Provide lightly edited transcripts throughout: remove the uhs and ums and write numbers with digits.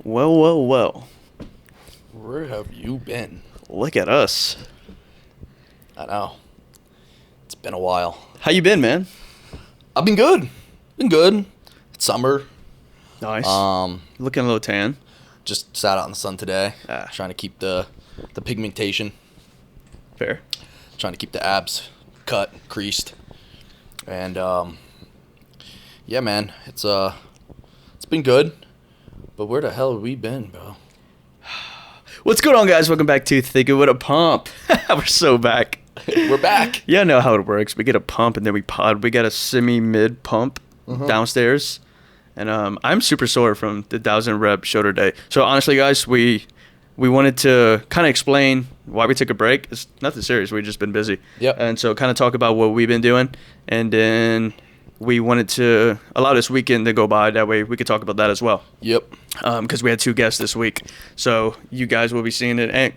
Well, well, well. Where have you been? Look at us. I know. It's been a while. How you been, man? I've been good. Been good. It's summer. Nice. Looking a little tan. Just sat out in the sun today. Ah. Trying to keep the pigmentation. Fair. Trying to keep the abs cut, creased. And yeah, man, it's been good. But where the hell have we been, bro? What's going on, guys? Welcome back to Thinking with a Pump. We're so back. We're back. Yeah, I know how it works. We get a pump and then we pod. We got a semi-mid pump downstairs. And I'm super sore from the 1,000 rep shoulder day. So honestly, guys, we wanted to kind of explain why we took a break. It's nothing serious. We've just been busy. Yep. And so kind of talk about what we've been doing. And then we wanted to allow this weekend to go by. That way we could talk about that as well. Yep. Because we had 2 guests this week. So you guys will be seeing it. And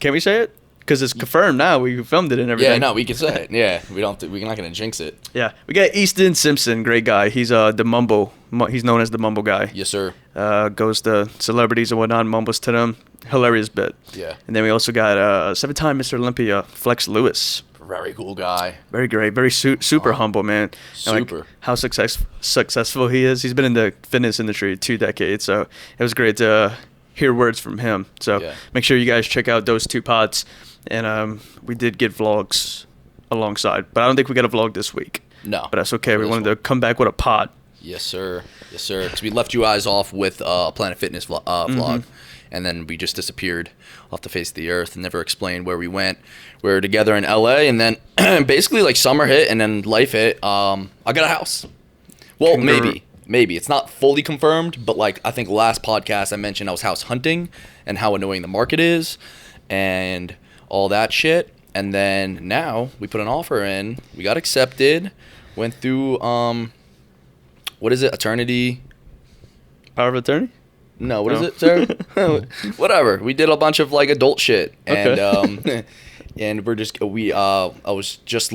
can we say it? Because it's confirmed now. We filmed it and everything. Yeah, no, we can say it. Yeah, we're not going to jinx it. Yeah. We got Easton Simpson, great guy. He's the Mumble. He's known as the Mumble guy. Yes, sir. Goes to celebrities and whatnot, mumbles to them. Hilarious bit. Yeah. And then we also got 7-time Mr. Olympia, Flex Lewis. Very cool guy. Very great. Very super humble, man. And, Super. like, how successful he is. He's been in the fitness industry 2 decades, so it was great to hear words from him. So Yeah. make sure you guys check out those 2 pods. And we did get vlogs alongside, but I don't think we got a vlog this week. No. But that's okay. We wanted to come back with a pod. Yes, sir. Yes, sir. Because we left you guys off with Planet Fitness vlog, and then we just disappeared off the face of the earth and never explained where we went. We were together in LA, and then basically like summer hit, and then life hit. I got a house. Well, maybe it's not fully confirmed, but like I think last podcast I mentioned I was house hunting and how annoying the market is, and all that shit. And then now we put an offer in. We got accepted. Went through what is it? Eternity. Power of attorney? No, what is it, sir? Whatever. We did a bunch of like adult shit, and Okay. and I was just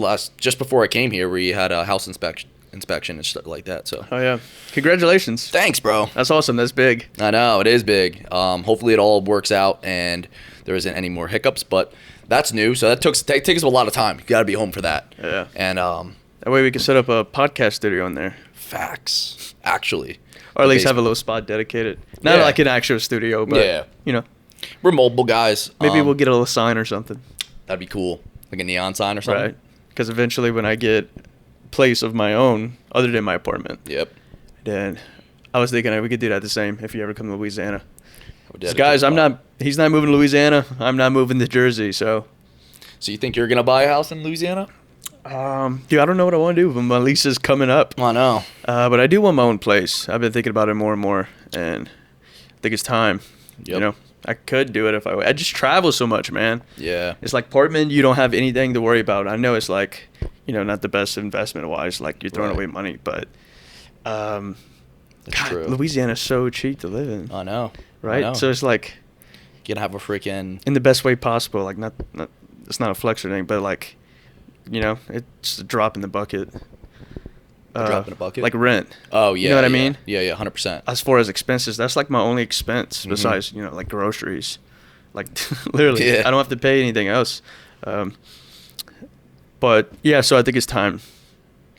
before I came here, we had a house inspection and stuff like that. So. Oh yeah, congratulations. Thanks, bro. That's awesome. That's big. I know it is big. Hopefully it all works out and there isn't any more hiccups, but that's new. So that takes a lot of time. You got to be home for that. Yeah. And That way we can set up a podcast studio in there. facts, actually. Or at least have a little spot dedicated. Not Yeah. like an actual studio, but, Yeah. you know, We're mobile guys. maybe we'll get a little sign or something. That'd be cool. Like a neon sign or something. Right. Because eventually when I get a place of my own, other than my apartment, Yep. then I was thinking we could do that the same if you ever come to Louisiana. I would 'Cause dedicate guys, he's not moving to Louisiana. I'm not moving to Jersey, so. So you think you're gonna buy a house in Louisiana? Dude, I don't know what I want to do, but my lease is coming up. I know. But I do want my own place. I've been thinking about it more and more, and I think it's time. Yep. You know, I could do it if I just travel so much, man. Yeah. It's like Portland, you don't have anything to worry about. I know it's like, you know, not the best investment-wise, like you're throwing Right. away money, but God, true. Louisiana's so cheap to live in, I know. right? I know. So it's like You're gonna have a freaking. in the best way possible. Like not it's not a flex or anything, but like, you know, it's a drop in the bucket. A drop in a bucket? Like rent. Oh yeah. You know what I yeah. mean? Yeah. 100%. As far as expenses, that's like my only expense besides, you know, like groceries. Like literally, Yeah. I don't have to pay anything else. But yeah, so I think it's time.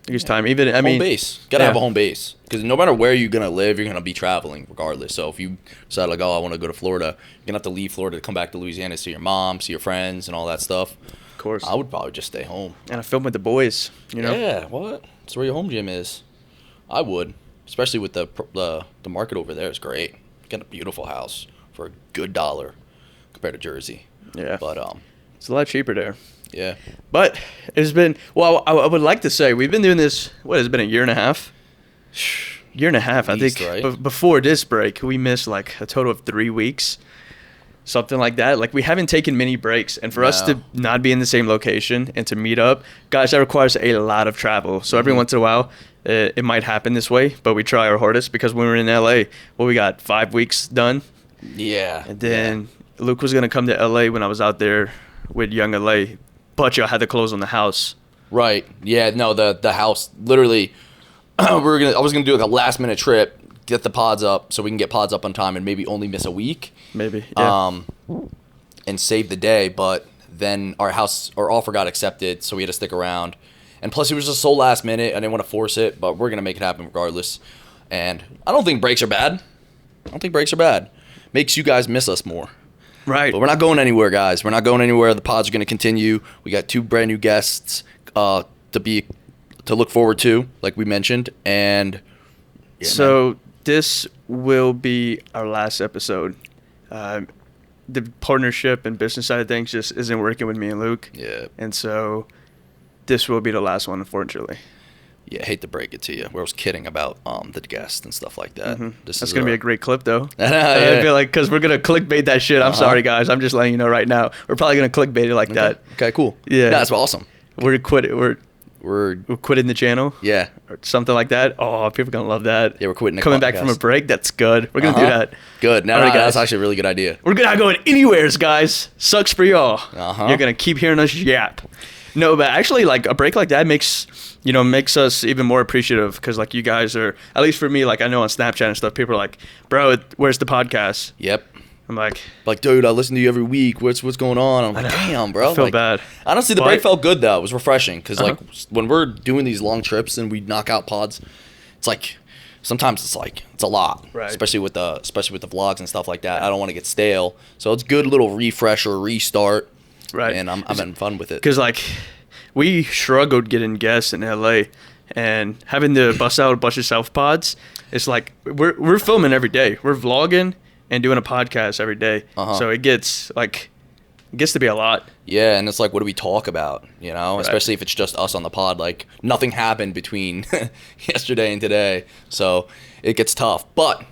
I think it's time. Even I home mean, base. Gotta yeah. have a home base because no matter where you're gonna live, you're gonna be traveling regardless. So if you decide like, oh, I want to go to Florida, you're gonna have to leave Florida to come back to Louisiana, see your mom, see your friends, and all that stuff. Of course. I would probably just stay home. And I film with the boys. You know. Yeah. What? That's where your home gym is. I would, especially with the market over there is great. Got a beautiful house for a good dollar compared to Jersey. Yeah. But It's a lot cheaper there. yeah. But it's been, well, I would like to say we've been doing this, what has it been, a year and a half? Year and a half, I Least, think. right? Before this break, we missed like a total of 3 weeks. Something like that. Like we haven't taken many breaks. And for us No. to not be in the same location and to meet up, guys, that requires a lot of travel. So every once in a while, it might happen this way, but we try our hardest because when we were in LA, we got 5 weeks done. Yeah. And then Luke was going to come to LA when I was out there with YoungLa, but y'all had to close on the house. Right. Yeah. No. The house. Literally, I was gonna do like a last minute trip, get the pods up so we can get pods up on time and maybe only miss a week. Maybe. Yeah. And save the day, but then our offer got accepted, so we had to stick around. And plus, it was just so last minute. I didn't want to force it, but we're going to make it happen regardless. And I don't think breaks are bad. Makes you guys miss us more. Right. But we're not going anywhere, guys. We're not going anywhere. The pods are going to continue. We got 2 brand new guests to look forward to, like we mentioned. And yeah, so this will be our last episode. The partnership and business side of things just isn't working with me and Luke. Yeah. And so this will be the last one, unfortunately. Yeah, I hate to break it to you. I was kidding about the guests and stuff like that. That's going to be a great clip, though. Yeah. I feel like, because we're going to clickbait that shit. I'm sorry, guys. I'm just letting you know right now. We're probably going to clickbait it like that. Okay, cool. Yeah. That's awesome. We're quitting the channel. Yeah. Or something like that. Oh, people are going to love that. Yeah, we're quitting the Coming back from a break. That's good. We're going to do that. Good. No, guys. that's actually a really good idea. We're not going anywheres, guys. Sucks for y'all. You're going to keep hearing us yap. No, but actually, like, a break like that makes us even more appreciative, because, like, you guys are, at least for me, like, I know on Snapchat and stuff, people are like, bro, where's the podcast? Yep. I'm like, dude, I listen to you every week. What's going on? I'm like, damn, bro. I feel bad. Honestly, the break felt good, though. It was refreshing, because, like, when we're doing these long trips and we knock out pods, it's like, sometimes it's a lot, right? Especially with the vlogs and stuff like that. I don't want to get stale, so it's good little refresher, restart. Right. And I'm having fun with it. Because, like, we struggled getting guests in LA, and having to bust out a bunch of self pods, it's like we're filming every day. We're vlogging and doing a podcast every day. So it gets to be a lot. Yeah, and it's like, what do we talk about? You know, especially if it's just us on the pod. Like, nothing happened between yesterday and today, so it gets tough. But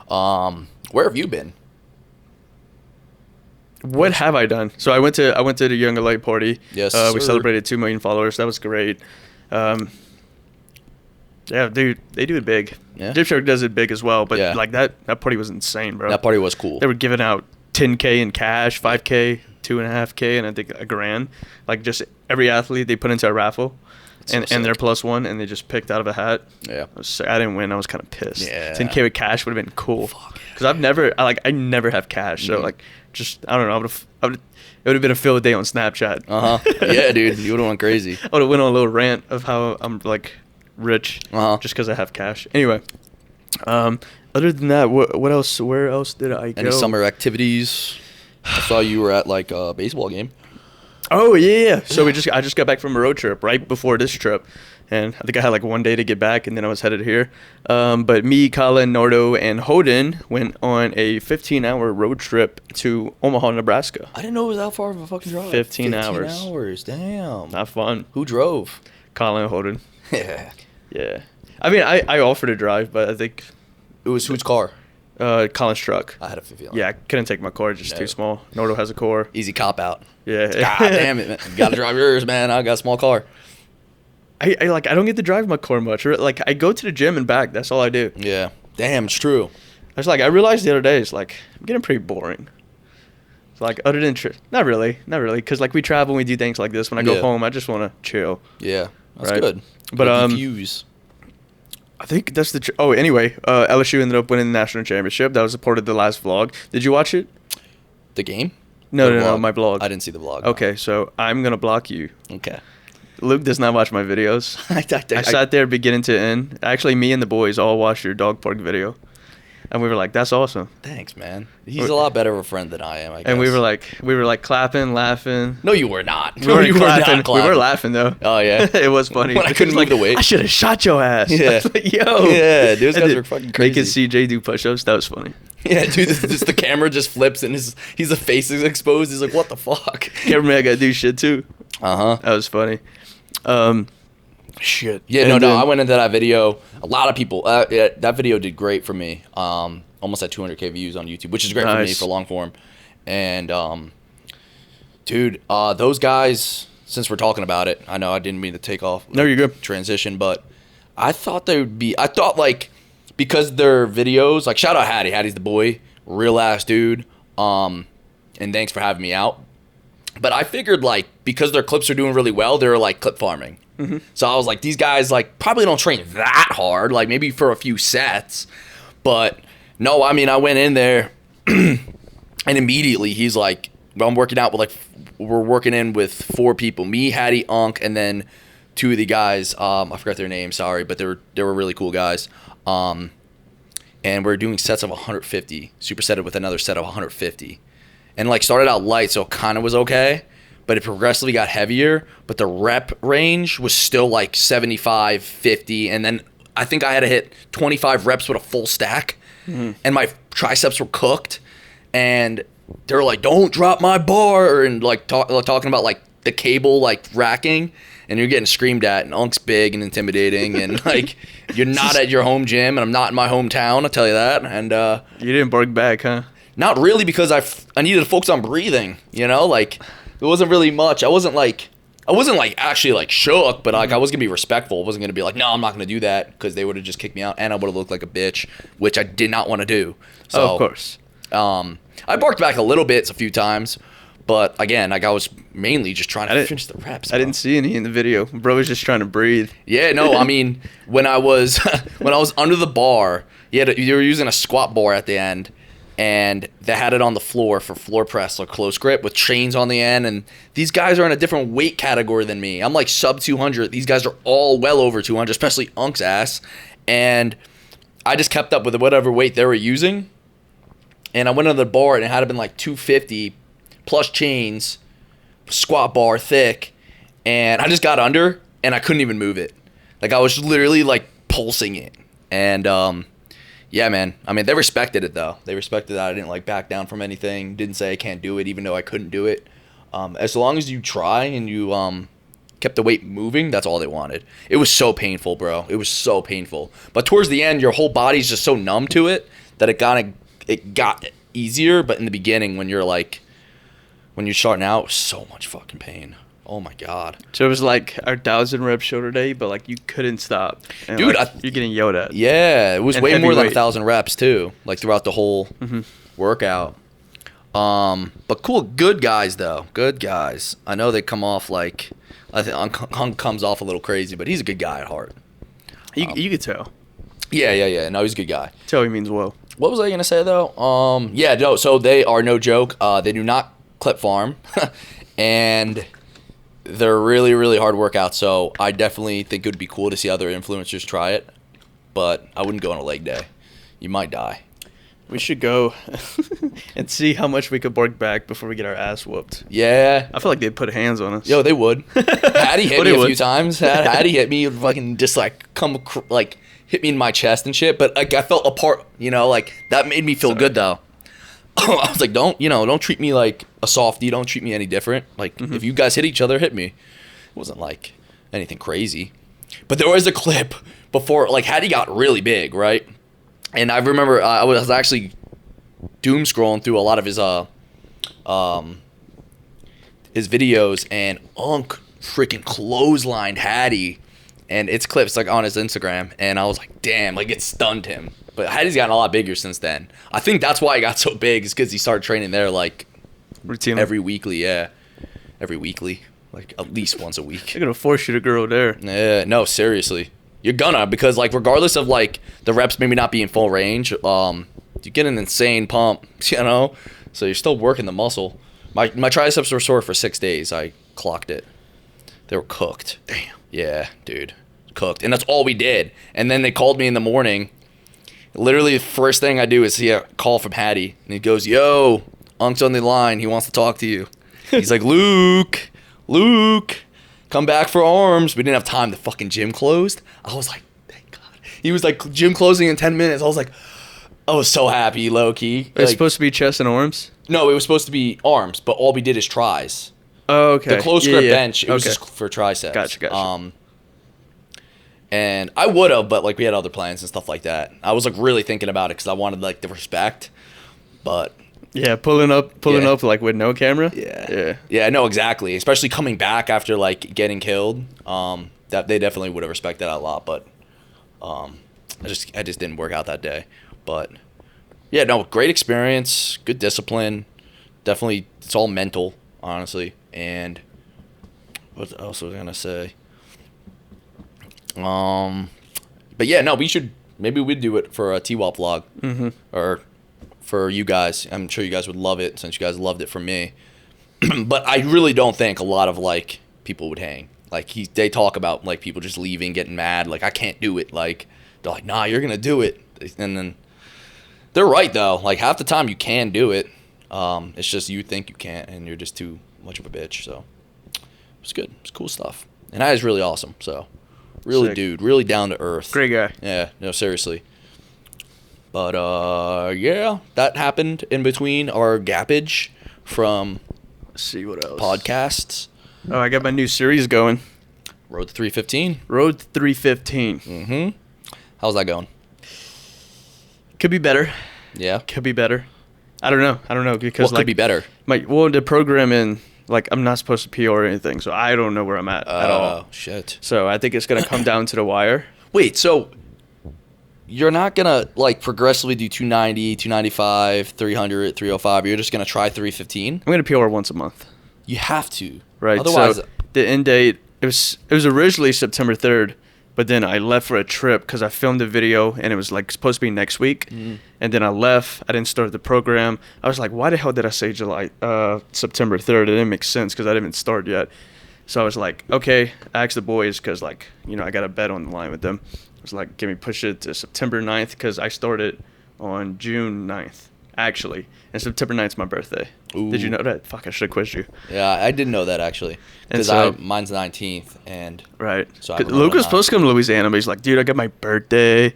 where have you been? What have I done? So I went to the YoungLa party. Yes, we celebrated 2 million followers. That was great. Yeah, dude, they do it big. Yeah. Gymshark does it big as well, but yeah. like that party was insane, bro. That party was cool. They were giving out $10K in cash, $5K, $2.5K, and I think $1,000. Like, just every athlete they put into a raffle, and their +1, and they just picked out of a hat. Yeah. I didn't win. I was kind of pissed. Yeah. 10K with cash would have been cool. Because I never have cash, so like, just, I don't know. It would have been a filled day on Snapchat. Yeah, dude, you would have went crazy. I would have went on a little rant of how I'm like rich just because I have cash. Anyway, other than that, what else? Where else did I go? Any summer activities? I saw you were at like a baseball game. Oh yeah. So I just got back from a road trip right before this trip, and I think I had like 1 day to get back, and then I was headed here. But me, Colin, Nardo, and Holden went on a 15-hour road trip to Omaha, Nebraska. I didn't know it was that far of a fucking drive. 15 hours. 15 hours, damn. Not fun. Who drove? Colin and Holden. Yeah. Yeah. I mean, I offered to drive, but I think it was whose car? Colin's truck. I had a feeling. Yeah, I couldn't take my car, just too small. Nardo has a car. Easy cop out. Yeah. God damn it, man. You gotta drive yours, man. I got a small car. I don't get to drive my car much. Like, I go to the gym and back. That's all I do. Yeah. Damn, it's true. I realized the other day, it's like, I'm getting pretty boring. It's like, other than not really, because like we travel and we do things like this. When I go home, I just want to chill. Yeah, that's good. But diffuse. I think that's the. Anyway, LSU ended up winning the national championship. That was a part of the last vlog. Did you watch it? The game? No, my vlog. I didn't see the vlog. Okay, so I'm gonna block you. Okay. Luke does not watch my videos. I sat there beginning to end. Actually, me and the boys all watched your dog park video. And we were like, that's awesome. Thanks, man. He's a lot better of a friend than I am, I guess. And we were like clapping, laughing. No, you were not. No, you were clapping. We were laughing, though. Oh, yeah? It was funny. When I couldn't move the weight. I should have shot your ass. Yeah. Like, yo. Yeah, those guys were fucking crazy. Making CJ do push-ups, that was funny. Yeah, dude, the camera just flips and his face is exposed. He's like, what the fuck? Cameraman got to do shit, too. Uh-huh. That was funny. Shit. Yeah, no, I went into that video. A lot of people. That video did great for me. Almost at 200K views on YouTube, which is great for me for long form. And, dude, those guys, since we're talking about it, I know I didn't mean to take off. No, you're good. Transition, but I thought like, because their videos, like, shout out Haddy. Haddy's the boy, real ass dude. And thanks for having me out. But I figured, like, because their clips are doing really well, they're like clip farming. Mm-hmm. So I was like, these guys like probably don't train that hard, like maybe for a few sets. But no, I mean, I went in there and immediately he's like, I'm working out with like, we're working in with 4 people, me, Haddy, Unk, and then 2 of the guys. I forgot their names, sorry, but they were really cool guys. And we're doing sets of 150, supersetted with another set of 150. And like started out light, so it kind of was okay, but it progressively got heavier, but the rep range was still like 75, 50, and then I think I had to hit 25 reps with a full stack, and my triceps were cooked, and they were like, don't drop my bar, and like talking about like the cable like racking, and you're getting screamed at, and Unk's big and intimidating, and like you're not at your home gym, and I'm not in my hometown, I'll tell you that. And you didn't bark back, huh? Not really, because I needed to focus on breathing, you know, like there wasn't really much. I wasn't like actually like shook, but like I was gonna be respectful. I wasn't gonna be like, no, I'm not gonna do that, because they would have just kicked me out and I would have looked like a bitch, which I did not want to do. So of course. I barked back a little bit a few times, but again, like I was mainly just trying to finish the reps. I didn't see any in the video. Bro was just trying to breathe. Yeah, no, I mean, when I was under the bar, you were using a squat bar at the end, and they had it on the floor for floor press or close grip with chains on the end, and these guys are in a different weight category than me. I'm like sub 200. These guys are all well over 200, especially Unk's ass, and I just kept up with whatever weight they were using, and I went under the bar, and it had been like 250 plus chains, squat bar thick, and I just got under, and I couldn't even move it. Like I was literally like pulsing it, and yeah, man. I mean, they respected it, though. They respected that I didn't, like, back down from anything. Didn't say I can't do it, even though I couldn't do it. As long as you try and you kept the weight moving, that's all they wanted. It was so painful, bro. It was so painful. But towards the end, your whole body's just so numb to it that it got easier. But in the beginning, when you're starting out, it was so much fucking pain. Oh my God. So it was like our 1,000 rep shoulder day, but like you couldn't stop. And dude, like, you're getting yelled at. Yeah, it was and way more than weight. 1,000 reps too, like throughout the whole workout. But cool, good guys though. Good guys. I know they come off like, I think Hunk comes off a little crazy, but he's a good guy at heart. You could tell. Yeah. No, he's a good guy. Tell he means well. What was I gonna say though? Yeah, no. So they are no joke. They do not clip farm, and they're really, really hard workouts, so I definitely think it would be cool to see other influencers try it, but I wouldn't go on a leg day. You might die. We should go and see how much we could bark back before we get our ass whooped. Yeah. I feel like they'd put hands on us. Yo, they would. Haddy hit me a few times. Haddy hit me, fucking just like hit me in my chest and shit, but like I felt a part, you know, like that made me feel good though. I was like, don't treat me like a softie. Don't treat me any different. Like, if you guys hit each other, hit me. It wasn't like anything crazy. But there was a clip before, like, Haddy got really big, right? And I remember I was actually doom scrolling through a lot of his videos, and Unk freaking clotheslined Haddy, and it's clips like on his Instagram, and I was like, damn, like it stunned him. But Haddy's gotten a lot bigger since then. I think that's why he got so big, is because he started training there like routinely. Every weekly, like at least once a week. They're gonna force you to grow there. Yeah, no, seriously, you're gonna, because like regardless of like the reps maybe not being full range, you get an insane pump, you know. So you're still working the muscle. My triceps were sore for 6 days. I clocked it. They were cooked. Damn. Yeah, dude, cooked, and that's all we did. And then they called me in the morning. Literally, the first thing I do is see a call from Haddy, and he goes, "Yo, Unk's on the line. He wants to talk to you." He's like, Luke, come back for arms. We didn't have time. The fucking gym closed. I was like, thank God. He was like, gym closing in 10 minutes. I was so happy, low key. It's supposed to be chest and arms? No, it was supposed to be arms, but all we did is tries. Oh, okay. The close grip bench, it was just for triceps. Gotcha. And I would have, but like we had other plans and stuff like that. I was like really thinking about it because I wanted like the respect, but yeah, pulling up like with no camera. Yeah, no, exactly. Especially coming back after like getting killed. That they definitely would have respected that a lot, but I just didn't work out that day. But yeah, no, great experience, good discipline. Definitely, it's all mental, honestly. And what else was I gonna say? But yeah, no, we should Maybe we'd do it for a T-Wop vlog. Mm-hmm. Or for you guys. I'm sure you guys would love it since you guys loved it from me. But I really don't think a lot of, like, people would hang. Like, they talk about, like, people just leaving, getting mad. Like, I can't do it. Like, they're like, nah, you're going to do it. And then they're right, though. Like, half the time you can do it. It's just you think you can't, and you're just too much of a bitch. So it's good. It's cool stuff. And Haddy's really awesome. So really, dude, really down to earth. Great guy. Yeah, no, seriously. But yeah, that happened in between our gappage from. Let's see what else. Podcasts. Oh, I got my new series going. Road to 315. Road to 315. Mm-hmm. How's that going? Could be better. Yeah. Could be better. I don't know because what could be better? The programming, like, I'm not supposed to PR or anything, so I don't know where I'm at all. Oh, shit. So I think it's gonna come down to the wire. Wait, so you're not gonna, like, progressively do 290, 295, 300, 305. You're just gonna try 315? I'm gonna PR once a month. You have to. Right. Otherwise, so the end date it was originally September 3rd. But then I left for a trip because I filmed a video and it was like supposed to be next week. Mm. And then I left. I didn't start the program. I was like, why the hell did I say September 3rd? It didn't make sense because I didn't start yet. So I was like, okay, I asked the boys because, like, you know, I got a bet on the line with them. I was like, can we push it to September 9th? Because I started on June 9th, actually. And September 9th is my birthday. Ooh. Did you know that? Fuck, I should have quizzed you. Yeah, I didn't know that, actually. Because mine's the 19th. And right. So Luke was supposed to come to Louisiana, but he's like, dude, I got my birthday.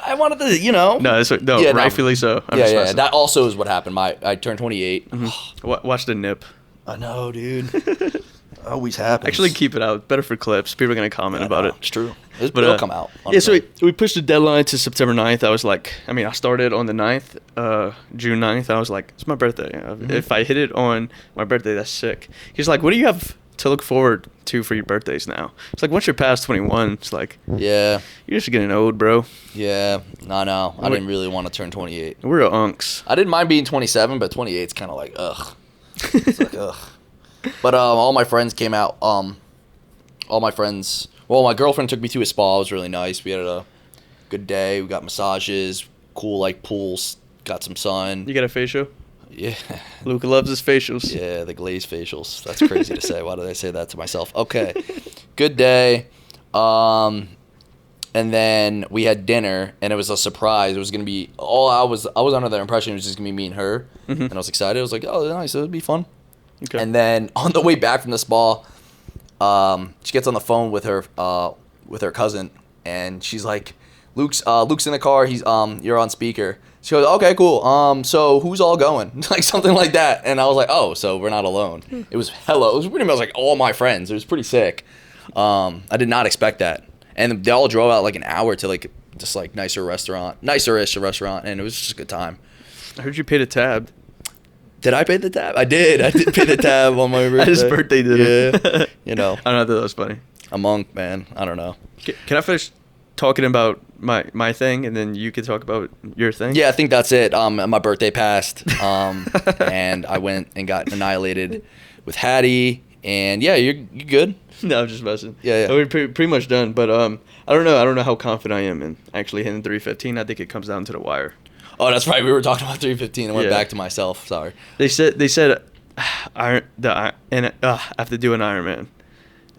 I wanted to, you know. Rightfully so. Yeah. That also is what happened. I turned 28. Mm-hmm. Watch the nip. I know, dude. Always happens. Actually, keep it out. Better for clips. People are going to comment about it. It's true. It'll come out. Yeah, so we pushed the deadline to September 9th. I was like, I started on the 9th, June 9th. I was like, it's my birthday. Mm-hmm. If I hit it on my birthday, that's sick. He's like, what do you have to look forward to for your birthdays now? It's like, once you're past 21, it's like, yeah, you're just getting old, bro. Yeah, no. I didn't really want to turn 28. We're unks. I didn't mind being 27, but 28's kind of like, ugh. It's like, ugh. But all my friends came out. My girlfriend took me to a spa. It was really nice. We had a good day. We got massages, cool, like, pools, got some sun. You got a facial? Yeah. Luca loves his facials. Yeah, the glazed facials. That's crazy to say. Why did I say that to myself? Okay. Good day. And then we had dinner, and it was a surprise. It was going to be I was under the impression it was just going to be me and her. Mm-hmm. And I was excited. I was like, oh, nice. It would be fun. Okay. And then on the way back from the spa, she gets on the phone with her cousin, and she's like, Luke's in the car. You're on speaker. She goes, okay, cool. So who's all going? Like, something like that. And I was like, oh, so we're not alone. It was pretty much like all my friends. It was pretty sick. I did not expect that. And they all drove out like an hour to, like, just like nicer-ish restaurant, and it was just a good time. I heard you paid a tab. Did I pay the tab? I did pay the tab on my birthday. His birthday did it. You know. I don't know if that was funny. A monk, man. I don't know. Can I finish talking about my thing, and then you can talk about your thing? Yeah, I think that's it. My birthday passed, and I went and got annihilated with Haddy, and yeah, you good? No, I'm just messing. Yeah. We're pretty much done, but I don't know how confident I am in actually hitting 315. I think it comes down to the wire. Oh, that's right. We were talking about 315. I went back to myself. Sorry. They said I have to do an Ironman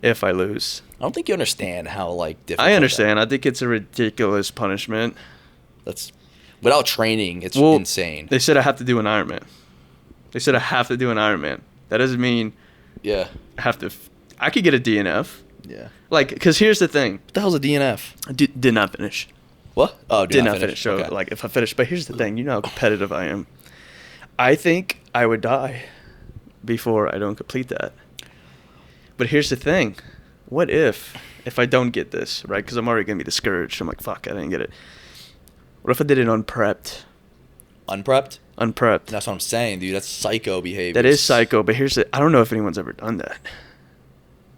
if I lose. I don't think you understand how, like, difficult. I understand. I think it's a ridiculous punishment. That's without training. It's insane. They said I have to do an Ironman. That doesn't mean I have to. I could get a DNF. Yeah. Like, because here's the thing. What the hell's a DNF? Did not finish. What? Oh, did not finish. So, like, if I finish. But here's the thing. You know how competitive I am. I think I would die before I don't complete that. But here's the thing. What if I don't get this, right? Because I'm already going to be discouraged. I'm like, fuck, I didn't get it. What if I did it unprepped? Unprepped? Unprepped. That's what I'm saying, dude. That's psycho behavior. That is psycho, but I don't know if anyone's ever done that.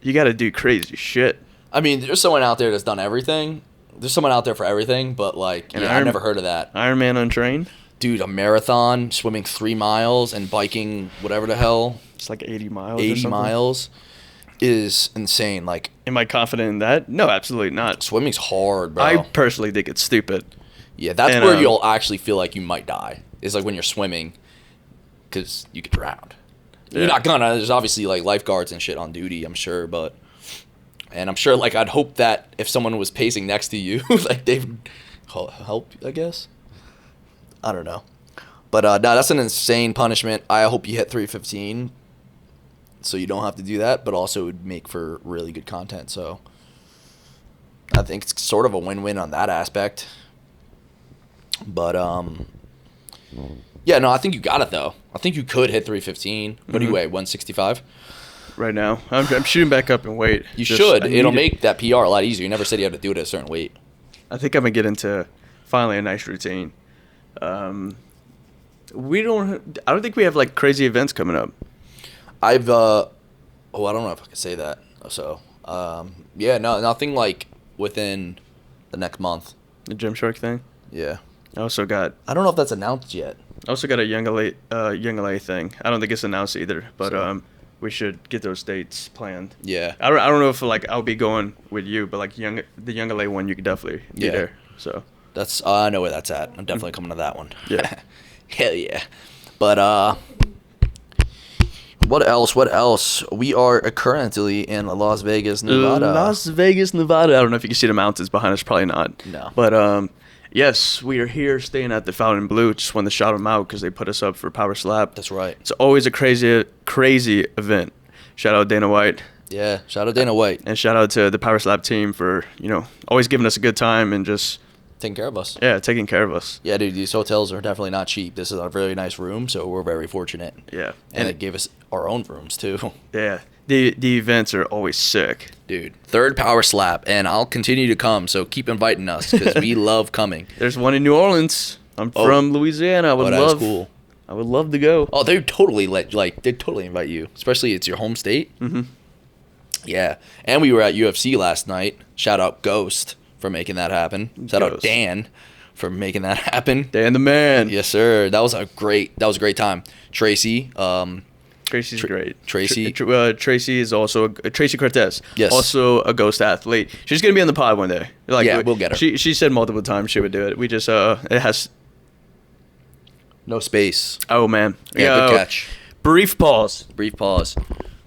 You got to do crazy shit. I mean, there's someone out there that's done everything. There's someone out there for everything, but, like, I've never heard of that. Ironman untrained? Dude, a marathon, swimming 3 miles, and biking whatever the hell. It's like 80 miles 80 miles is insane. Like, am I confident in that? No, absolutely not. Swimming's hard, bro. I personally think it's stupid. Yeah, that's where you'll actually feel like you might die. Is like when you're swimming, because you could drown. Yeah. You're not gonna. There's obviously like lifeguards and shit on duty, I'm sure, and I'm sure like I'd hope that if someone was pacing next to you, like they'd help, I guess. I don't know. But no, that's an insane punishment. I hope you hit 315 so you don't have to do that, but also it would make for really good content. So I think it's sort of a win-win on that aspect. But yeah, no, I think you got it though. I think you could hit 315. What do you weigh? 165? Right now, I'm shooting back up in weight. You should. It'll make that PR a lot easier. You never said you had to do it at a certain weight. I think I'm gonna get into finally a nice routine. I don't think we have like crazy events coming up. I don't know if I can say that. So, yeah, no, nothing like within the next month. The Gymshark thing. Yeah. I also got. I don't know if that's announced yet. I also got a YoungLa thing. I don't think it's announced either, but we should get those dates planned. Yeah. I don't know if like I'll be going with you, but like the YoungLa one, you could definitely be there. So. That's I know where that's at. I'm definitely coming to that one. Yeah. Hell yeah. But what else? We are currently in Las Vegas, Nevada. Las Vegas, Nevada. I don't know if you can see the mountains behind us. Probably not. No. But yes, we are here staying at the Fountain Blue. Just wanted to shout them out because they put us up for Powerslap. That's right. It's always a crazy event. Shout out Dana White. Yeah, shout out Dana White. And shout out to the Powerslap team for, always giving us a good time and just taking care of us. Yeah, taking care of us. Yeah, dude, these hotels are definitely not cheap. This is a very nice room, so we're very fortunate. Yeah. And it gave us our own rooms, too. Yeah. The events are always sick. Dude, third Powerslap, and I'll continue to come, so keep inviting us, because we love coming. There's one in New Orleans. I'm from Louisiana. That's cool. I would love to go. Oh, they totally they totally invite you, especially it's your home state. Mm-hmm. Yeah, and we were at UFC last night. Shout out Ghost for making that happen. Shout out Dan for making that happen. Dan the man. Yes, sir. That was a great time. Tracy. Tracy's great. Tracy. Tracy is also Tracy Cortez. Yes. Also a Ghost athlete. She's gonna be on the pod one day. We'll get her. She said multiple times she would do it. We just it has no space. Oh man. Yeah, good catch. Brief pause.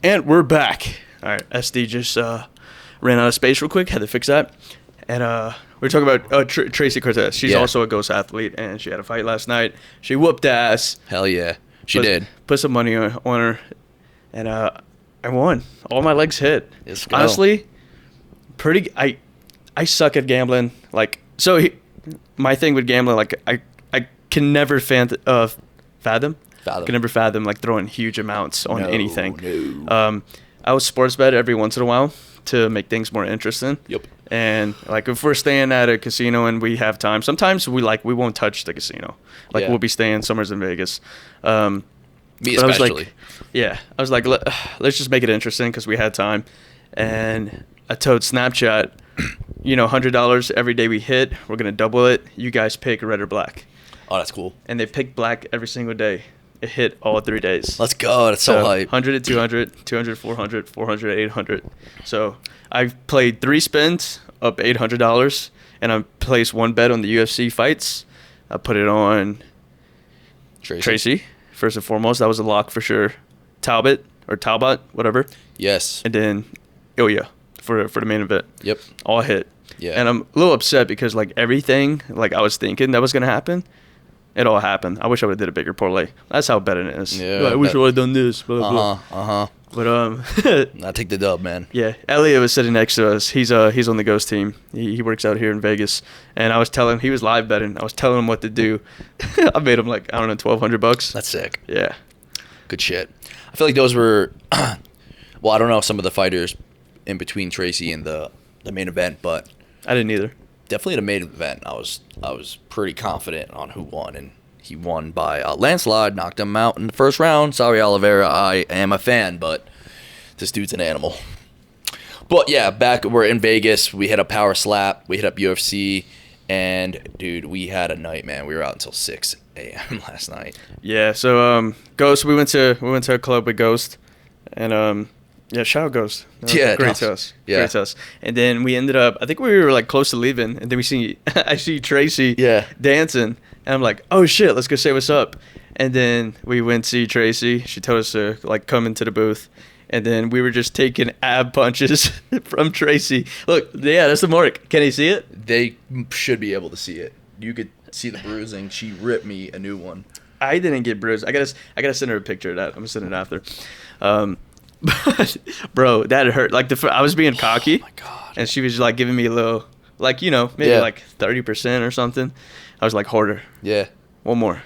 And we're back. All right. SD just ran out of space real quick. Had to fix that. And we're talking about Tracy Cortez. She's also a Ghost athlete, and she had a fight last night. She whooped ass. Hell yeah. She did. Put some money on her, and I won. All my legs hit. Let's go. Honestly, I suck at gambling. My thing with gambling, I can never fathom. Can never fathom throwing huge amounts on anything. No. I would sports bet every once in a while to make things more interesting. Yep. And if we're staying at a casino and we have time, sometimes we won't touch the casino. We'll be staying somewhere in Vegas. Me especially. I was like, let's just make it interesting because we had time. And I told Snapchat, $100 every day we hit, we're gonna double it. You guys pick red or black. Oh, that's cool. And they picked black every single day. It hit all 3 days. Let's go. That's so hype. 100 to 200, 200, 400, 400, 800. So I've played 3 spins, up $800, and I placed 1 bet on the UFC fights. I put it on Tracy, first and foremost. That was a lock for sure. Talbot, whatever. Yes. And then Ilya for the main event. Yep. All hit. Yeah. And I'm a little upset because everything I was thinking that was going to happen, it all happened. I wish I would have did a bigger parlay. That's how betting is. Yeah. I wish I would have done this. Blah, blah. But I take the dub, man. Yeah, Elliot was sitting next to us. He's on the Ghost team. He works out here in Vegas, and I was telling him, he was live betting. I was telling him what to do. I made him $1,200. That's sick. Yeah, good shit. I feel like those were. Well, I don't know some of the fighters in between Tracy and the main event, but I didn't either. Definitely the main event. I was pretty confident on who won, and he won by landslide. Knocked him out in the first round. Sorry, Oliveira. I am a fan, but this dude's an animal. But yeah, we're in Vegas. We hit up Powerslap. We hit up UFC, and dude, we had a night, man. We were out until 6 a.m. last night. Yeah. So Ghost. We went to a club with Ghost, and Yeah, shout out Ghost. Yeah, great to us. Yeah. Great to us. And then we ended up, I think we were like close to leaving, and then I see Tracy dancing, and I'm like, oh shit, let's go say what's up. And then we went to see Tracy. She told us to like come into the booth, and then we were just taking ab punches from Tracy. Look, yeah, that's the mark. Can you see it? They should be able to see it. You could see the bruising. She ripped me a new one. I didn't get bruised. I gotta send her a picture of that. I'm gonna send it after. But bro, that hurt. Like I was being cocky. Oh my god. And she was like giving me a little, like, you know, maybe like 30% or something. I was like, harder. Yeah. One more.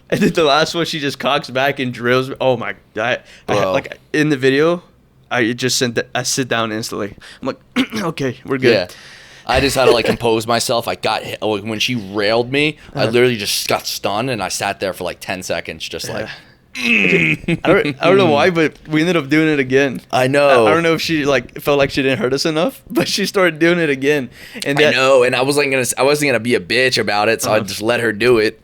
And then the last one, she just cocks back and drills. Oh my god! Like in the video, I sit down instantly. I'm like, okay, we're good. Yeah. I just had to like compose myself. I got hit. When she railed me, I literally just got stunned and I sat there for like 10 seconds, just like. I don't know why, but we ended up doing it again. I know. I don't know if she like felt like she didn't hurt us enough, but she started doing it again. And I know, and I wasn't gonna be a bitch about it, so I just let her do it.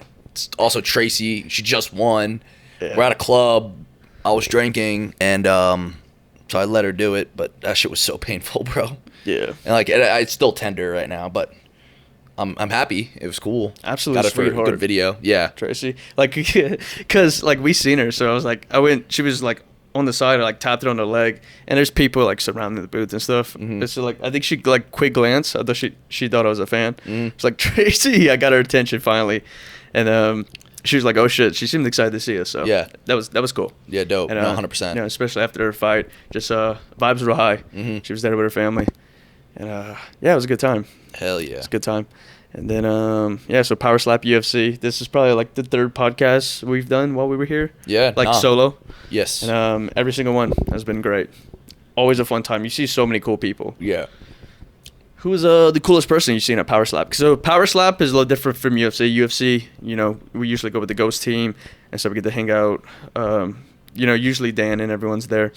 Also, Tracy, she just won. Yeah. We're at a club. I was drinking, and so I let her do it. But that shit was so painful, bro. Yeah. And like, it's still tender right now, but I'm happy. It was cool. Absolutely, got it for a good video. Yeah, Tracy. Like, cause like we seen her, so I was like, she was like on the side, I like tapped her on the leg, and there's people like surrounding the booth and stuff. Mm-hmm. So like, I think she like quick glance. I thought she thought I was a fan. It's like, Tracy, I got her attention finally, and she was like, oh shit, she seemed excited to see us. So yeah, that was cool. Yeah, dope. And, 100%. You know, especially after her fight, just vibes were high. Mm-hmm. She was there with her family, and yeah, it was a good time. Hell yeah, it's a good time. And then, so Powerslap UFC. This is probably like the third podcast we've done while we were here. Yeah. Like solo. Yes. And every single one has been great. Always a fun time. You see so many cool people. Yeah. Who was the coolest person you've seen at Powerslap? So Powerslap is a little different from UFC. UFC, you know, we usually go with the Ghost team, and so we get to hang out. You know, usually Dan and everyone's there.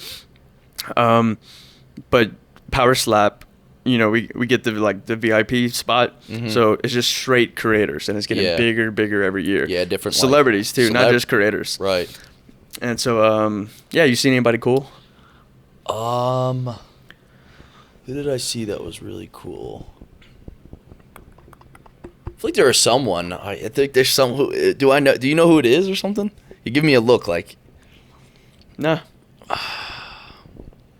But Powerslap, you know, we get the VIP spot, so it's just straight creators, and it's getting bigger every year. Yeah, different celebrities too, not just creators. Right. And so, you seen anybody cool? Who did I see that was really cool? I feel like there was someone. I think there's some. Who do I know? Do you know who it is or something? You give me a look like. Nah.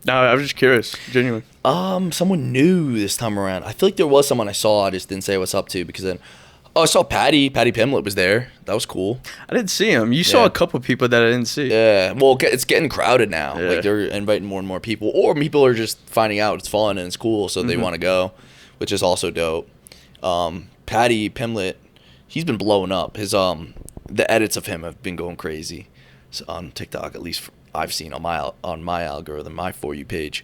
No, I was just curious, genuine. Someone new this time around. I feel like there was someone I saw. I just didn't say what's up to because then, I saw Patty. Patty Pimlet was there. That was cool. I didn't see him. You saw a couple people that I didn't see. Yeah, well, it's getting crowded now. Yeah. Like they're inviting more and more people, or people are just finding out it's fun and it's cool, so they want to go, which is also dope. Patty Pimlet, he's been blowing up. His the edits of him have been going crazy, on TikTok at least. I've seen on my algorithm, my For You page,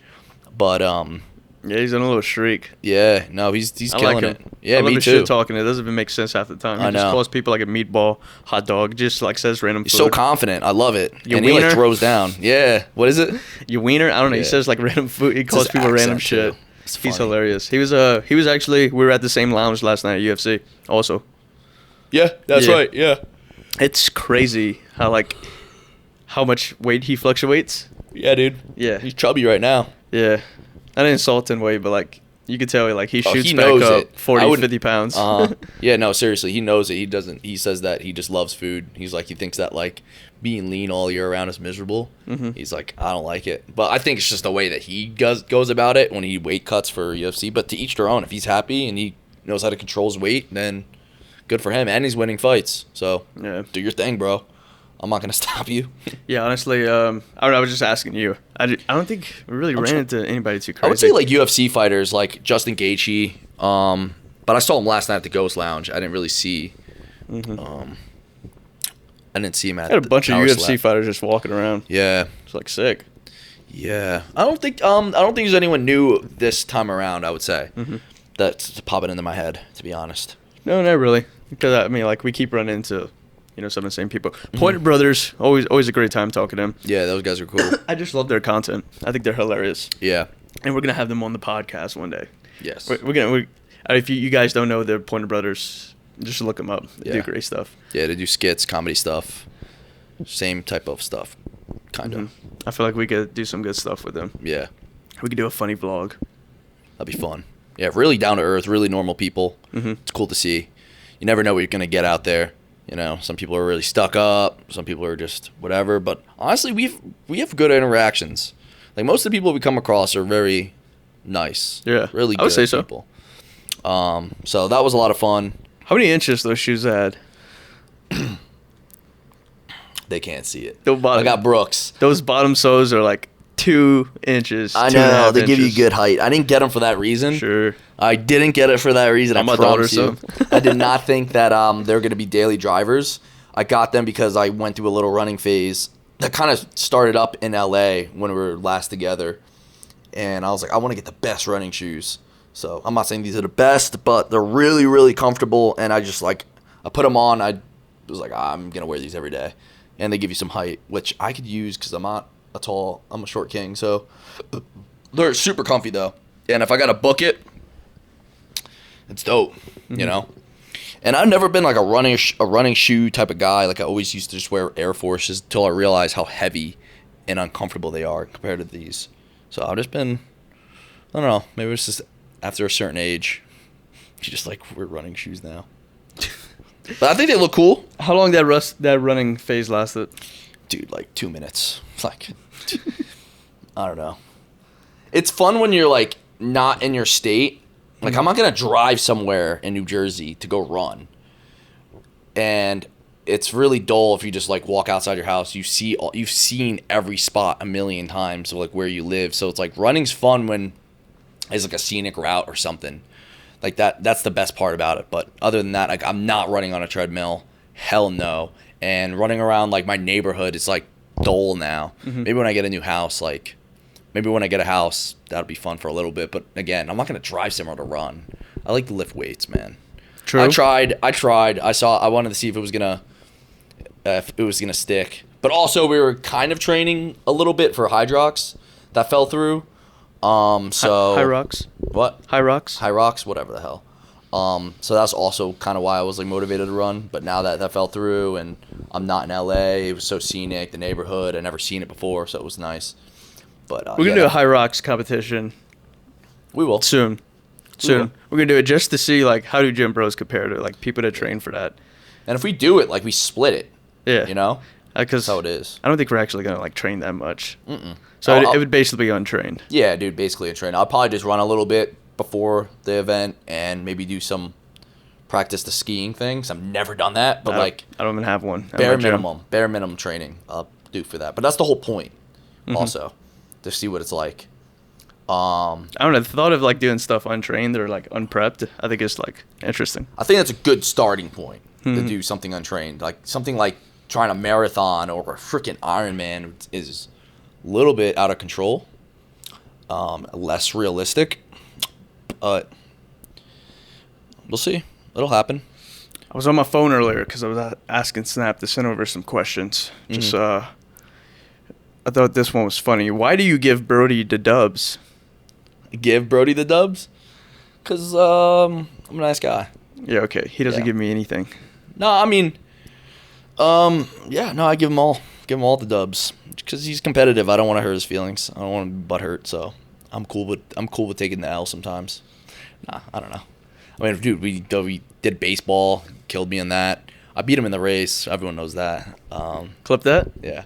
but yeah, he's on a little streak. Yeah, no, he's killing it. Yeah, I love me his too. Shit talking. It doesn't even make sense half the time. He I just know. calls people like a meatball, hot dog, just like says random. He's food. so confident. I love it. Your and wiener? He like throws down. Yeah, what is it? Your wiener? I don't know. Yeah. He says like random food. He calls people random shit. He's hilarious. He was actually, we were at the same lounge last night at UFC also. Yeah, that's right. Yeah, it's crazy how much weight he fluctuates. Yeah, dude. Yeah, he's chubby right now. Yeah, not insulting way, but like you could tell he shoots he back knows up it. 40, 50 pounds. Yeah, no, seriously, he knows it. He doesn't. He says that he just loves food. He's like, he thinks that like being lean all year round is miserable. Mm-hmm. He's like, I don't like it. But I think it's just the way that he goes about it when he weight cuts for UFC. But to each their own. If he's happy and he knows how to control his weight, then good for him. And he's winning fights. So do your thing, bro. I'm not gonna stop you. Yeah, honestly, I was just asking you. I don't think we really ran into anybody too crazy. I would say like UFC fighters, like Justin Gaethje. But I saw him last night at the Ghost Lounge. I didn't really see. I didn't see him at. I had a bunch of UFC Slap. fighters just walking around. Yeah, it's like sick. Yeah, I don't think there's anyone new this time around. I would say that's popping into my head. To be honest. No, not really. Because I mean, like we keep running into. Some of the same people. Pointer Brothers, always a great time talking to them. Yeah, those guys are cool. I just love their content. I think they're hilarious. Yeah. And we're going to have them on the podcast one day. Yes. If you guys don't know the Pointer Brothers, just look them up. They do great stuff. Yeah, they do skits, comedy stuff. Same type of stuff. kind of. I feel like we could do some good stuff with him. Yeah. We could do a funny vlog. That'd be fun. Yeah, really down to earth, really normal people. It's cool to see. You never know what you're going to get out there. You know, some people are really stuck up. Some people are just whatever. But honestly, we have good interactions. Like, most of the people we come across are very nice. Yeah. Really good I would say people. So that was a lot of fun. How many inches those shoes had? They can't see it. I got Brooks. Those bottom soles are like 2 inches. I know. They give you good height. I didn't get them for that reason. Sure. I didn't get it for that reason. I promise you. I did not think that they're going to be daily drivers. I got them because I went through a little running phase that kind of started up in LA when we were last together. And I was like, I want to get the best running shoes. So I'm not saying these are the best, but they're really, really comfortable. And I just I put them on. I was like, I'm going to wear these every day. And they give you some height, which I could use because I'm a short king. So they're super comfy though. And if I got to book it, it's dope, you know? And I've never been like a running shoe type of guy. Like, I always used to just wear Air Forces until I realized how heavy and uncomfortable they are compared to these. So I've just been, I don't know, maybe it's just after a certain age, you just wear running shoes now. But I think they look cool. How long that running phase lasted? Dude, 2 minutes. I don't know. It's fun when you're not in your state. I'm not gonna drive somewhere in New Jersey to go run. And it's really dull if you just walk outside your house. You've seen every spot a million times of where you live. So it's running's fun when it's a scenic route or something. That's the best part about it. But other than that, I'm not running on a treadmill. Hell no. And running around my neighborhood is dull now. Maybe when I get a new house, maybe when I get a house, that'll be fun for a little bit. But again, I'm not gonna drive somewhere to run. I like to lift weights, man. True. I tried. I wanted to see if it was gonna stick. But also, we were kind of training a little bit for Hydrox. That fell through. So High rocks. What? High rocks. High rocks, whatever the hell. So that's also kind of why I was motivated to run. But now that fell through, and I'm not in LA, it was so scenic, the neighborhood. I'd never seen it before, so it was nice. But we're gonna do a high rocks competition. We will soon. We're gonna do it just to see how do gym bros compare to people that train for that. And if we do it, we split it. Yeah. You know. Because that's how it is. I don't think we're actually gonna train that much. So it would basically be untrained. Yeah, dude, basically untrained. I'll probably just run a little bit before the event and maybe do some practice the skiing things. I've never done that, but I don't even have one. Bare minimum training I'll do for that. But that's the whole point. Also, to see what it's like. I don't know. The thought of doing stuff untrained or unprepped, I think is interesting. I think that's a good starting point to do something untrained, something like trying a marathon or a freaking Ironman is a little bit out of control, less realistic, but we'll see. It'll happen. I was on my phone earlier because I was asking Snap to send over some questions. Just I thought this one was funny. Why do you give Brodie the dubs? Give Brodie the dubs? Because I'm a nice guy. Yeah, okay. He doesn't give me anything. No, I mean, I give him all the dubs because he's competitive. I don't want to hurt his feelings. I don't want to be butthurt, so I'm cool with taking the L sometimes. Nah, I don't know. I mean, dude, we did baseball, killed me in that. I beat him in the race. Everyone knows that. Clip that? Yeah.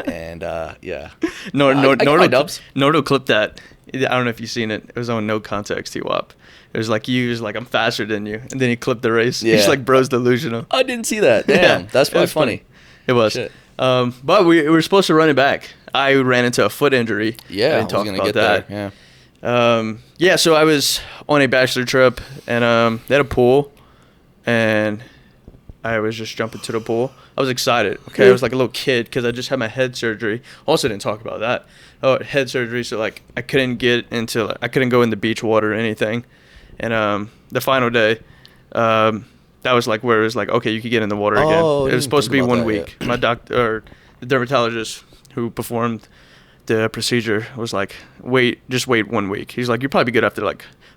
And yeah. Nordo clipped that. I don't know if you've seen it. It was on No Context T-Wop. It was he was I'm faster than you, and then he clipped the race. Yeah. He's bro's delusional. I didn't see that. Damn, yeah, that's probably funny. It was. Shit. But we were supposed to run it back. I ran into a foot injury. Yeah, I didn't talk about that. There. Yeah. Yeah. So I was on a bachelor trip, and they had a pool, and I was just jumping to the pool. I was excited. Okay, I was like a little kid because I just had my head surgery. Also didn't talk about that. Oh, head surgery. So I couldn't I couldn't go in the beach water or anything. And the final day, that was where it was okay, you could get in the water again. It was supposed to be 1 week. My doctor, or the dermatologist who performed the procedure was just wait 1 week. He's you'll probably be good after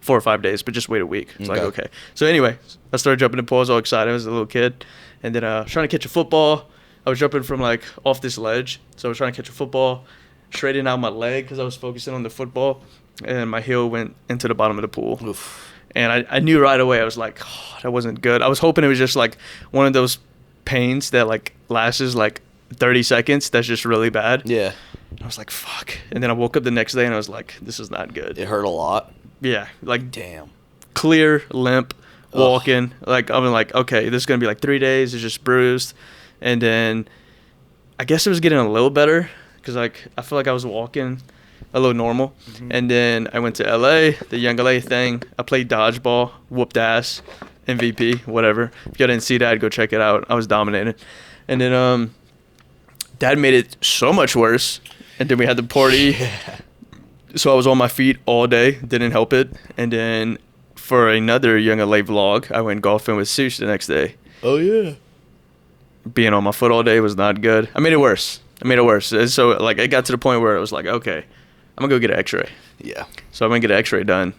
4 or 5 days, but just wait a week. It's okay. So anyway, I started jumping in the pool. I was all excited. I was a little kid. And then I was trying to catch a football. I was jumping from like off this ledge, so I was trying to catch a football, straightening out my leg because I was focusing on the football, and my heel went into the bottom of the pool. Oof. And I knew right away. I was like, oh, that wasn't good. I was hoping it was just like one of those pains that like lasts like 30 seconds. That's just really bad. Yeah. I was like, fuck. And then I woke up the next day and I was like, this is not good. It hurt a lot. Yeah, like Damn. clear limp, walking. Like I'm like, okay, this is gonna be like 3 days. It's just bruised, and then I guess it was getting a little better because like I feel like I was walking a little normal, and then I went to LA, the YoungLa thing. I played dodgeball, whooped ass, MVP, whatever. If you didn't see that, go check it out. I was dominating, and then Dad made it so much worse, and then we had the party. Yeah. So I was on my feet all day, didn't help it, and then for another YoungLa vlog, I went golfing with Sush the next day. Oh yeah. Being on my foot all day was not good. I made it worse. And so like it got to the point where it was like, okay, I'm gonna go get an X-ray. Yeah. So I'm gonna get an X-ray done,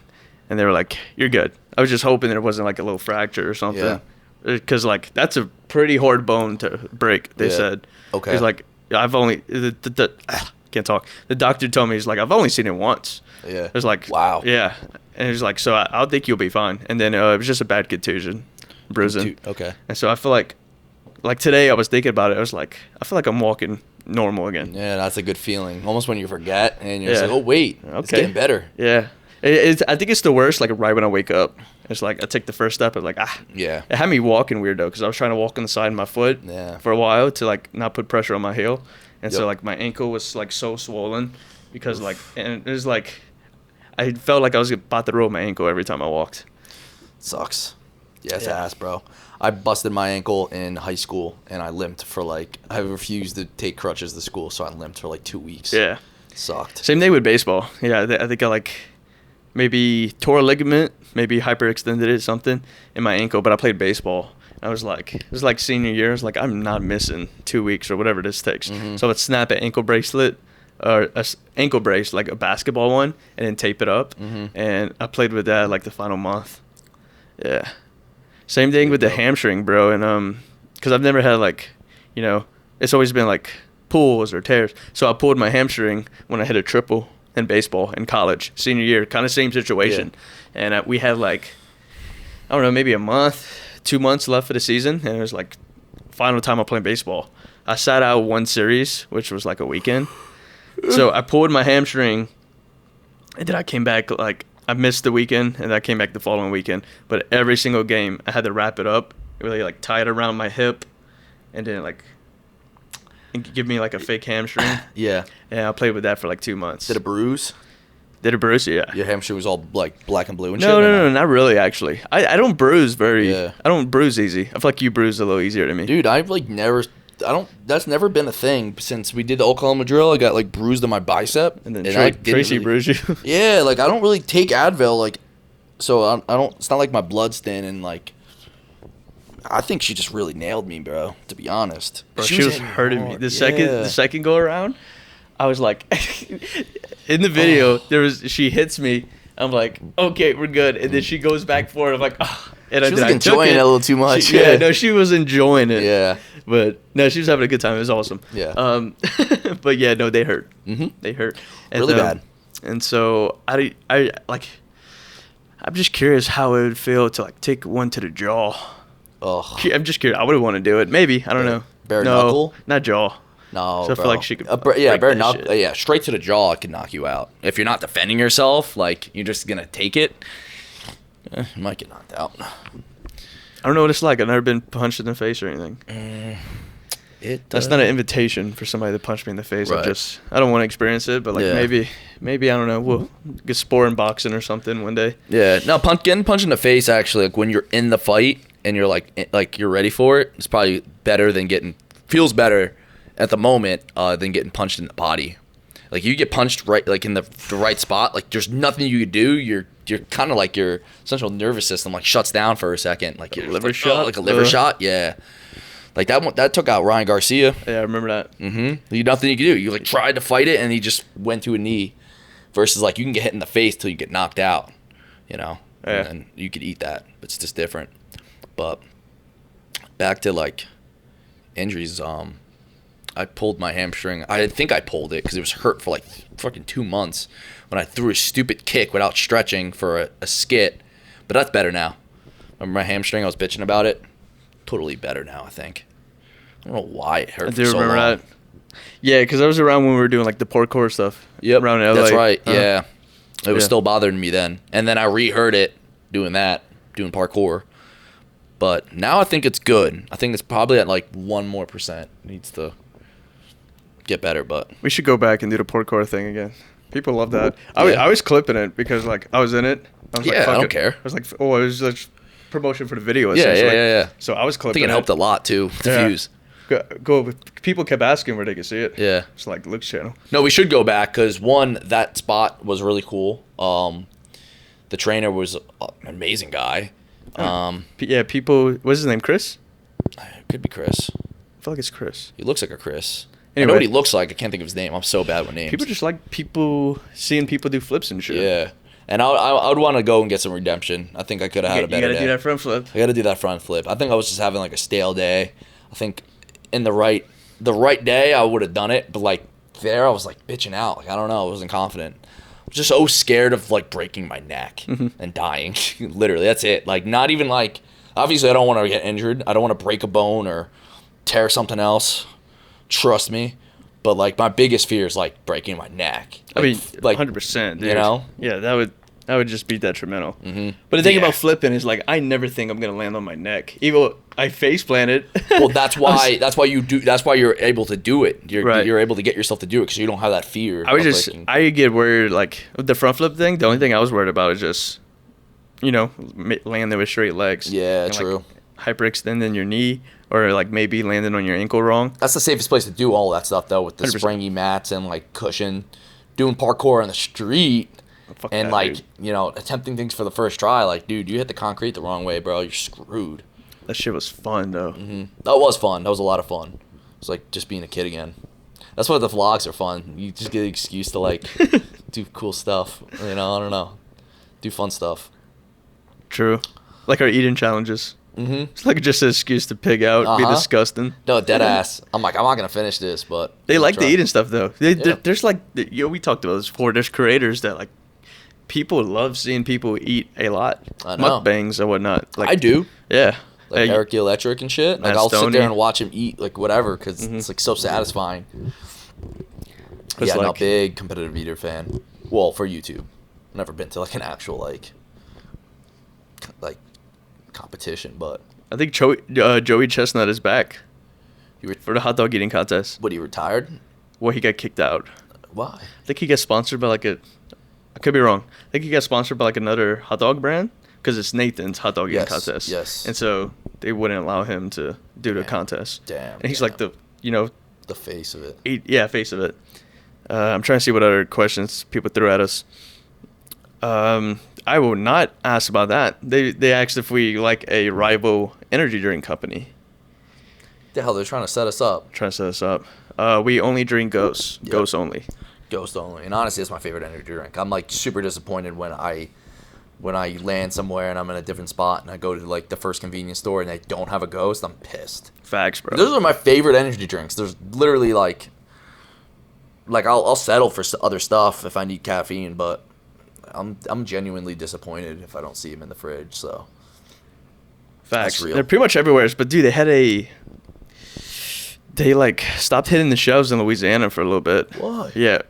and they were like, "You're good." I was just hoping that it wasn't like a little fracture or something. Yeah. Because like that's a pretty hard bone to break. They said. Okay. It's like I've only can't talk. The doctor told me, he's like, I've only seen it once. Yeah. It was like, wow. Yeah. And he's like, so I think you'll be fine. And then it was just a bad contusion, bruising. Okay. And so I feel like today I was thinking about it. I was like, I feel like I'm walking normal again. Yeah, that's a good feeling. Almost when you forget and you're just like, oh, wait, it's getting better. Yeah. I think it's the worst, like right when I wake up. It's like I take the first step and like, Yeah. It had me walking weird though, because I was trying to walk on the side of my foot for a while to like not put pressure on my heel. And so like my ankle was like so swollen because like, and it was like, I felt like I was about to roll my ankle every time I walked. Sucks. Yeah, it's ass, bro. I busted my ankle in high school, and I limped for like, I refused to take crutches to school, so I limped for like 2 weeks. Yeah. Sucked. Same thing with baseball. Yeah, I think I like maybe tore a ligament, maybe hyperextended it, something in my ankle, but I played baseball. I was like, it was like senior year. I was like, I'm not missing 2 weeks or whatever this takes. So I would snap an ankle bracelet or a ankle brace, like a basketball one, and then tape it up. And I played with that like the final month. Yeah. Same thing with the hamstring, bro. And because I've never had like, you know, it's always been like pulls or tears. So I pulled my hamstring when I hit a triple in baseball in college, senior year, kind of same situation. Yeah. And we had like, I don't know, maybe a month, 2 months left for the season, and it was like final time I played baseball. I sat out one series, which was like a weekend. So I pulled my hamstring, and then I came back like I missed the weekend, and I came back the following weekend. But every single game, I had to wrap it up, really like tie it around my hip, and then like give me like a fake hamstring. Yeah. And I played with that for like 2 months. Did it bruise? Did it bruise? Yeah. Your hamstring was all like black and blue and no, shit? No, not really actually. I don't bruise I don't bruise easy. I feel like you bruise a little easier to me. Dude, I've like that's never been a thing since we did the Oklahoma drill. I got like bruised on my bicep. And then Tracy bruised you. Yeah, like I don't really take Advil, like, so I don't, it's not like my blood's thin, and like, I think she just really nailed me, bro, to be honest. Bro, she was hurting me. The second go around, I was like, in the video, she hits me. I'm like, okay, we're good. And then she goes back for it. I'm like, oh. And she was enjoying it a little too much. She was enjoying it. Yeah. But no, she was having a good time. It was awesome. Yeah. But yeah, no, they hurt. They hurt. And, really bad. And so I like, I'm just curious how it would feel to like take one to the jaw. Oh. I'm just curious. I would want to do it. Maybe. I don't know. Bare knuckle? Not jaw. No, so I feel like she could. Bare knuckle. Yeah, straight to the jaw can knock you out. If you're not defending yourself, like you're just gonna take it, you might get knocked out. I don't know what it's like. I've never been punched in the face or anything. That's not an invitation for somebody to punch me in the face. Right. I don't want to experience it, but like maybe I don't know. We'll get sport in boxing or something one day. Yeah, no, getting punched in the face actually, like when you're in the fight and you're like you're ready for it, it's probably better than feels better at the moment than getting punched in the body. Like you get punched right, like in the right spot, like there's nothing you could do. You're kind of like your central nervous system like shuts down for a second, like your liver shot, like a liver shot. Yeah, like that took out Ryan Garcia. Yeah, I remember that. Nothing you could do. You like tried to fight it and he just went to a knee. Versus like you can get hit in the face till you get knocked out, you know. Yeah. And you could eat that, but it's just different. But back to like injuries, I pulled my hamstring. I think I pulled it because it was hurt for like fucking 2 months when I threw a stupid kick without stretching for a skit. But that's better now. Remember my hamstring? I was bitching about it. Totally better now, I think. I don't know why it hurt for so long. That. Yeah, because I was around when we were doing like the parkour stuff. Yep, around LA. that's right. Yeah, it was still bothering me then, and then I re-hurt it doing parkour. But now I think it's good. I think it's probably at like 1% more. Needs to get better, but we should go back and do the parkour thing again. People love that. I was clipping it because like I was in it. I was like, I don't care. I was like, it was like promotion for the video. Yeah. So I was clipping. I think it helped a lot too. Diffuse. People kept asking where they could see it. Yeah. It's like Luke's channel. No, we should go back because one, that spot was really cool. The trainer was an amazing guy. People. What's his name? Chris. It could be Chris. I feel like it's Chris. He looks like a Chris. Anyway, I know what he looks like. I can't think of his name. I'm so bad with names. People just like seeing people do flips and shit. Yeah. And I would want to go and get some redemption. I think I could have had a better day. You got to do that front flip. I got to do that front flip. I think I was just having like a stale day. I think in the right day I would have done it, but like there I was like bitching out. Like I don't know, I wasn't confident. I was just so scared of like breaking my neck and dying. Literally, that's it. Like not even like obviously I don't want to get injured. I don't want to break a bone or tear something else. Trust me. But like my biggest fear is like breaking my neck. I mean, like 100%. Dude. You know? Yeah, that would just be detrimental. Mm-hmm. But the thing about flipping is like I never think I'm gonna land on my neck. Even I face planted. Well, that's why you're able to do it. You're able to get yourself to do it because you don't have that fear. I get worried like with the front flip thing. The only thing I was worried about is just landing with straight legs. Yeah, and, true. Like, hyperextending your knee or like maybe landing on your ankle wrong. That's the safest place to do all that stuff though, with the 100%. Springy mats and like cushion. Doing parkour on the street. And like, attempting things for the first try, like, dude, you hit the concrete the wrong way, bro. You're screwed. That shit was fun, though. Mm-hmm. That was fun. That was a lot of fun. It's like just being a kid again. That's why the vlogs are fun. You just get an excuse to like do cool stuff. I don't know, do fun stuff. True, like our eating challenges. Mm-hmm. It's like just an excuse to pig out, be disgusting. No, dead ass. I'm like, I'm not gonna finish this, but they like the eating stuff though. There's like, we talked about this before. There's creators that like. People love seeing people eat a lot. I know. Mukbangs and whatnot. Like, I do. Yeah. Like Eric the Electric and shit. Like I'll sit there and watch him eat like whatever because it's like so satisfying. Yeah, I'm not a big competitive eater fan. Well, for YouTube. I've never been to like an actual like competition, but I think Joey Chestnut is back for the hot dog eating contest. What, he retired? Well, he got kicked out. Why? I think he got sponsored by like I could be wrong. I think he got sponsored by like another hot dog brand because it's Nathan's hot dog eating contest. Yes. And so they wouldn't allow him to do the contest. Damn. And he's like the face of it. Face of it. I'm trying to see what other questions people threw at us. I will not ask about that. They asked if we like a rival energy drink company. The hell, they're trying to set us up. We only drink Ghost. Yep. Ghost only. Ghost only. And honestly, it's my favorite energy drink. I'm like super disappointed when I land somewhere and I'm in a different spot and I go to like the first convenience store and they don't have a Ghost. I'm pissed. Facts, bro. Those are my favorite energy drinks. There's literally like I'll settle for other stuff if I need caffeine, but I'm genuinely disappointed if I don't see them in the fridge. So facts. They're pretty much everywhere. But dude, they like stopped hitting the shelves in Louisiana for a little bit. Why? Yeah,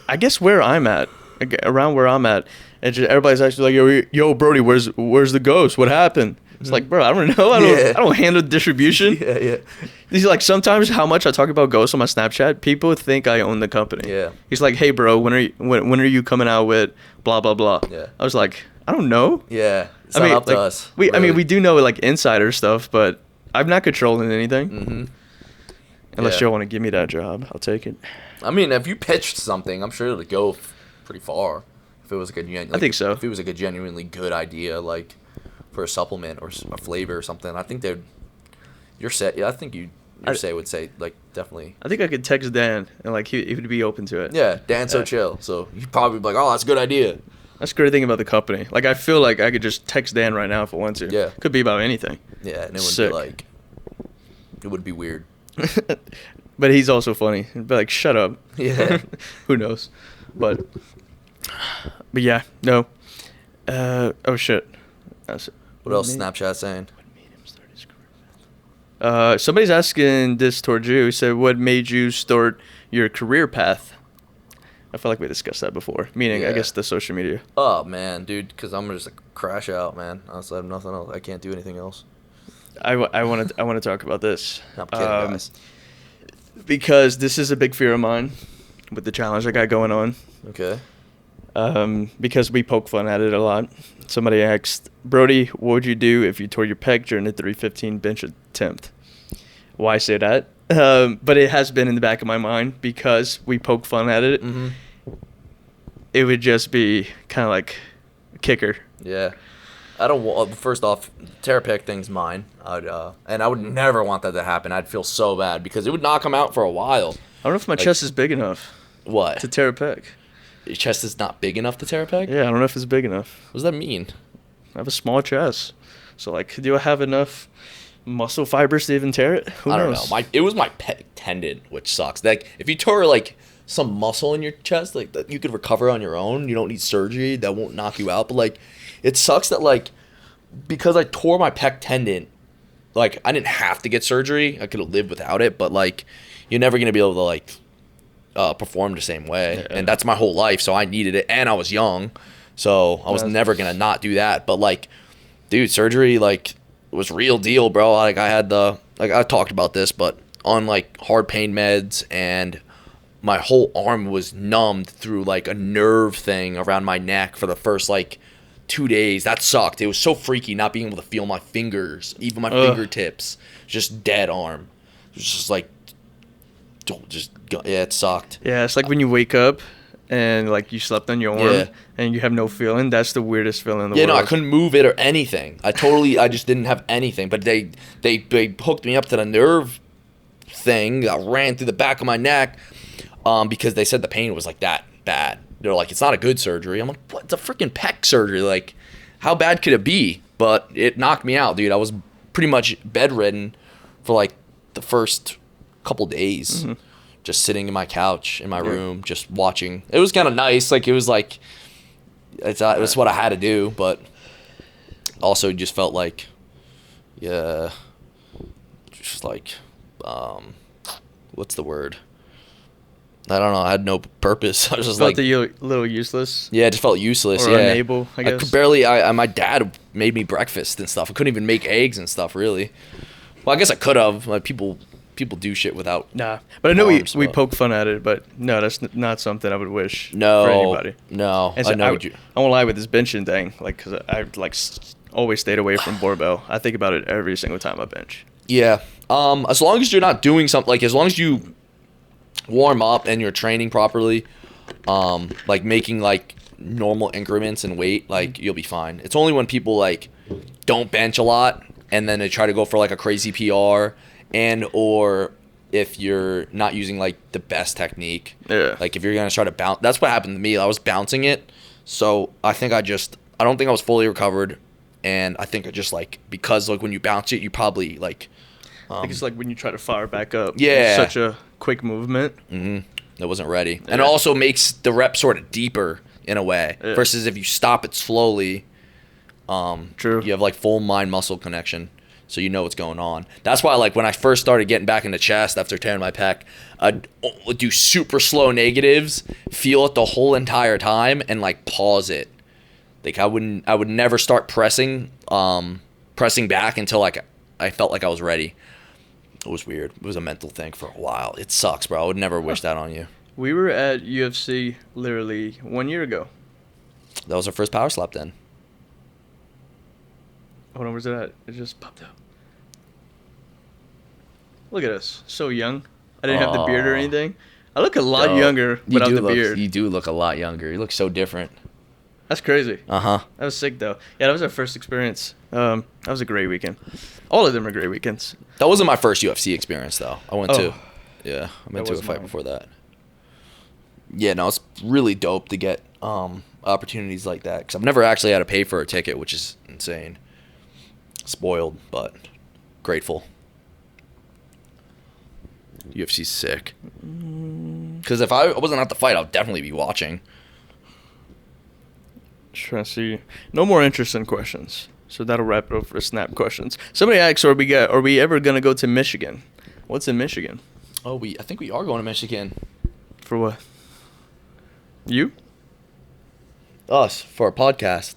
I guess around where I'm at, and just everybody's actually like, yo, Brodie, where's the Ghost? What happened? It's like, bro, I don't know. I don't handle distribution. Yeah. He's like, sometimes how much I talk about Ghost on my Snapchat, people think I own the company. Yeah. He's like, hey, bro, when are you coming out with blah blah blah? Yeah. I was like, I don't know. Yeah. It's not up to us. Really. We do know like insider stuff, but I'm not controlling anything. Mm-hmm. Unless you want to give me that job, I'll take it. I mean, if you pitched something, I'm sure it would go pretty far. If it was like I think so. If it was like a genuinely good idea, like for a supplement or a flavor or something, I think your say would say like definitely. I think I could text Dan and like he would be open to it. Yeah, Dan's so chill, so you'd probably be like, oh, that's a good idea. That's the great thing about the company. Like I feel like I could just text Dan right now if I want to. Yeah. Could be about anything. Yeah, and it would be like, it would be weird. But he's also funny. He'd be like, shut up. Yeah. Who knows? But yeah, no. Oh shit. What else is Snapchat saying? Somebody's asking this towards you. He said, what made you start your career path? I feel like we discussed that before. Meaning, I guess, the social media. Oh, man, dude, because I'm just like crash out, man. Honestly, I have nothing else. I can't do anything else. I want to talk about this. I'm kidding, guys. Because this is a big fear of mine with the challenge I got going on. Okay. Because we poke fun at it a lot. Somebody asked, Brodie, what would you do if you tore your pec during the 315 bench attempt? Why say that? But it has been in the back of my mind because we poke fun at it. Mm-hmm. It would just be kind of like a kicker. Yeah. I don't. First off, tear pec thing's mine. And I would never want that to happen. I'd feel so bad because it would knock him out for a while. I don't know if my chest is big enough. What? To tear a pec. Your chest is not big enough to tear a pec? Yeah, I don't know if it's big enough. What does that mean? I have a small chest. So, like, do I have enough muscle fibers to even tear it? Who knows? Know. It was my pec tendon, which sucks. Like, if you tore, like, some muscle in your chest, like, that you could recover on your own. You don't need surgery. That won't knock you out. But, like, it sucks that, like, because I tore my pec tendon, like, I didn't have to get surgery. I could have lived without it. But, like, you're never going to be able to, like, perform the same way. Yeah. And that's my whole life. So I needed it. And I was young. So I was never going to not do that. But, like, dude, surgery, like, was real deal, bro. Like, I had I talked about this, but on, like, hard pain meds, and my whole arm was numbed through, like, a nerve thing around my neck for the first, like, 2 days. That sucked. It was so freaky not being able to feel my fingers, even my fingertips. Just dead arm. It was just like, it sucked. Yeah, it's like when you wake up and, like, you slept on your arm and you have no feeling. That's the weirdest feeling in the world. Yeah, no, I couldn't move it or anything. I just didn't have anything. But they hooked me up to the nerve thing that ran through the back of my neck because they said the pain was, like, that bad. They're like, it's not a good surgery. I'm like, what? It's a freaking pec surgery. Like, how bad could it be? But it knocked me out, dude. I was pretty much bedridden for, like, the first couple days. Mm-hmm. Just sitting in my couch in my room, just watching. It was kind of nice. Like, it was like, it was what I had to do. But also just felt like, just like, what's the word? I don't know. I had no purpose. I was just felt a little useless. Yeah, it just felt useless. Or unable, I guess. I could barely. My dad made me breakfast and stuff. I couldn't even make eggs and stuff, really. Well, I guess I could have. Like, people do shit without. Nah, but I know we poke fun at it. But no, that's not something I would wish for anybody. No, so I won't lie with this benching thing. Like, because I like always stayed away from barbell. I think about it every single time I bench. Yeah. As long as you're not doing something, like, as long as you warm up and you're training properly, like, making, like, normal increments in weight, like, you'll be fine. It's only when people, like, don't bench a lot and then they try to go for, like, a crazy PR, and or if you're not using, like, the best technique. Yeah. Like, if you're gonna try to bounce, that's what happened to me. I was bouncing it, so I don't think I was fully recovered, and I think I just, like, because, like, when you bounce it, you probably, like, I think it's like when you try to fire back up. Yeah. It's such a quick movement. I wasn't ready. And it also makes the rep sort of deeper in a way. Yeah. Versus if you stop it slowly, True. You have, like, full mind-muscle connection. So you know what's going on. That's why, like, when I first started getting back into chest after tearing my pec, I'd do super slow negatives, feel it the whole entire time, and, like, pause it. Like, I would never start pressing back until, like, I felt like I was ready. It was weird. It was a mental thing for a while. It sucks, bro. I would never wish that on you. We were at UFC literally 1 year ago. That was our first Powerslap then. Hold on, where's it at? It just popped up. Look at us. So young. I didn't have the beard or anything. I look a lot younger without the beard. You do look a lot younger. You look so different. That's crazy. Uh-huh. That was sick, though. Yeah, that was our first experience. That was a great weekend. All of them are great weekends. That wasn't my first UFC experience, though. I went to a fight mine. before that. Yeah, no, it's really dope to get opportunities like that, because I've never actually had to pay for a ticket, which is insane. Spoiled, but grateful. UFC's sick. Because if I wasn't at the fight, I would definitely be watching. Trying to see. No more interesting questions. So that'll wrap it up for Snap questions. Somebody asked, are we ever gonna go to Michigan? What's in Michigan? Oh, I think we are going to Michigan. For what? You? Us, for a podcast.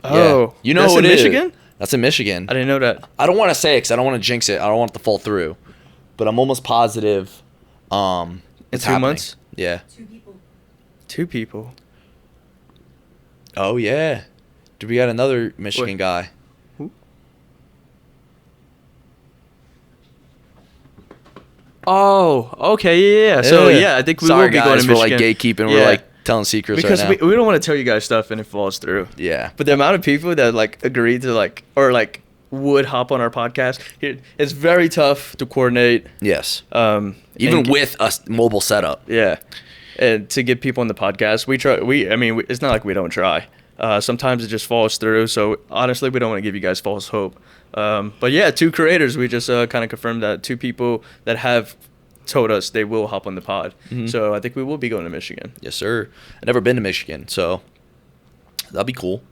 Oh. Yeah. You know that's what in it is. Michigan? That's in Michigan. I didn't know that. I don't want to say it because I don't want to jinx it. I don't want it to fall through. But I'm almost positive In it's 2 happening. months? Yeah. 2 people. 2 people. Oh, yeah. Dude, we got another Michigan Wait. guy. Who? Oh, okay, yeah. So, yeah, I think we Sorry, will be guys, going to Michigan. We're, like, gatekeeping. Yeah. We're, like, telling secrets Because right now. we don't want to tell you guys stuff and it falls through. Yeah. But the amount of people that, like, agree to, like, or, like, would hop on our podcast, it's very tough to coordinate. Yes. Even Even with a mobile setup. Yeah. And to get people on the podcast, we try. It's not like we don't try. Sometimes it just falls through. So honestly, we don't want to give you guys false hope. But yeah, 2 creators. We just kind of confirmed that 2 people that have told us they will hop on the pod. Mhm. So I think we will be going to Michigan. Yes, sir. I've never been to Michigan, so that'll be cool.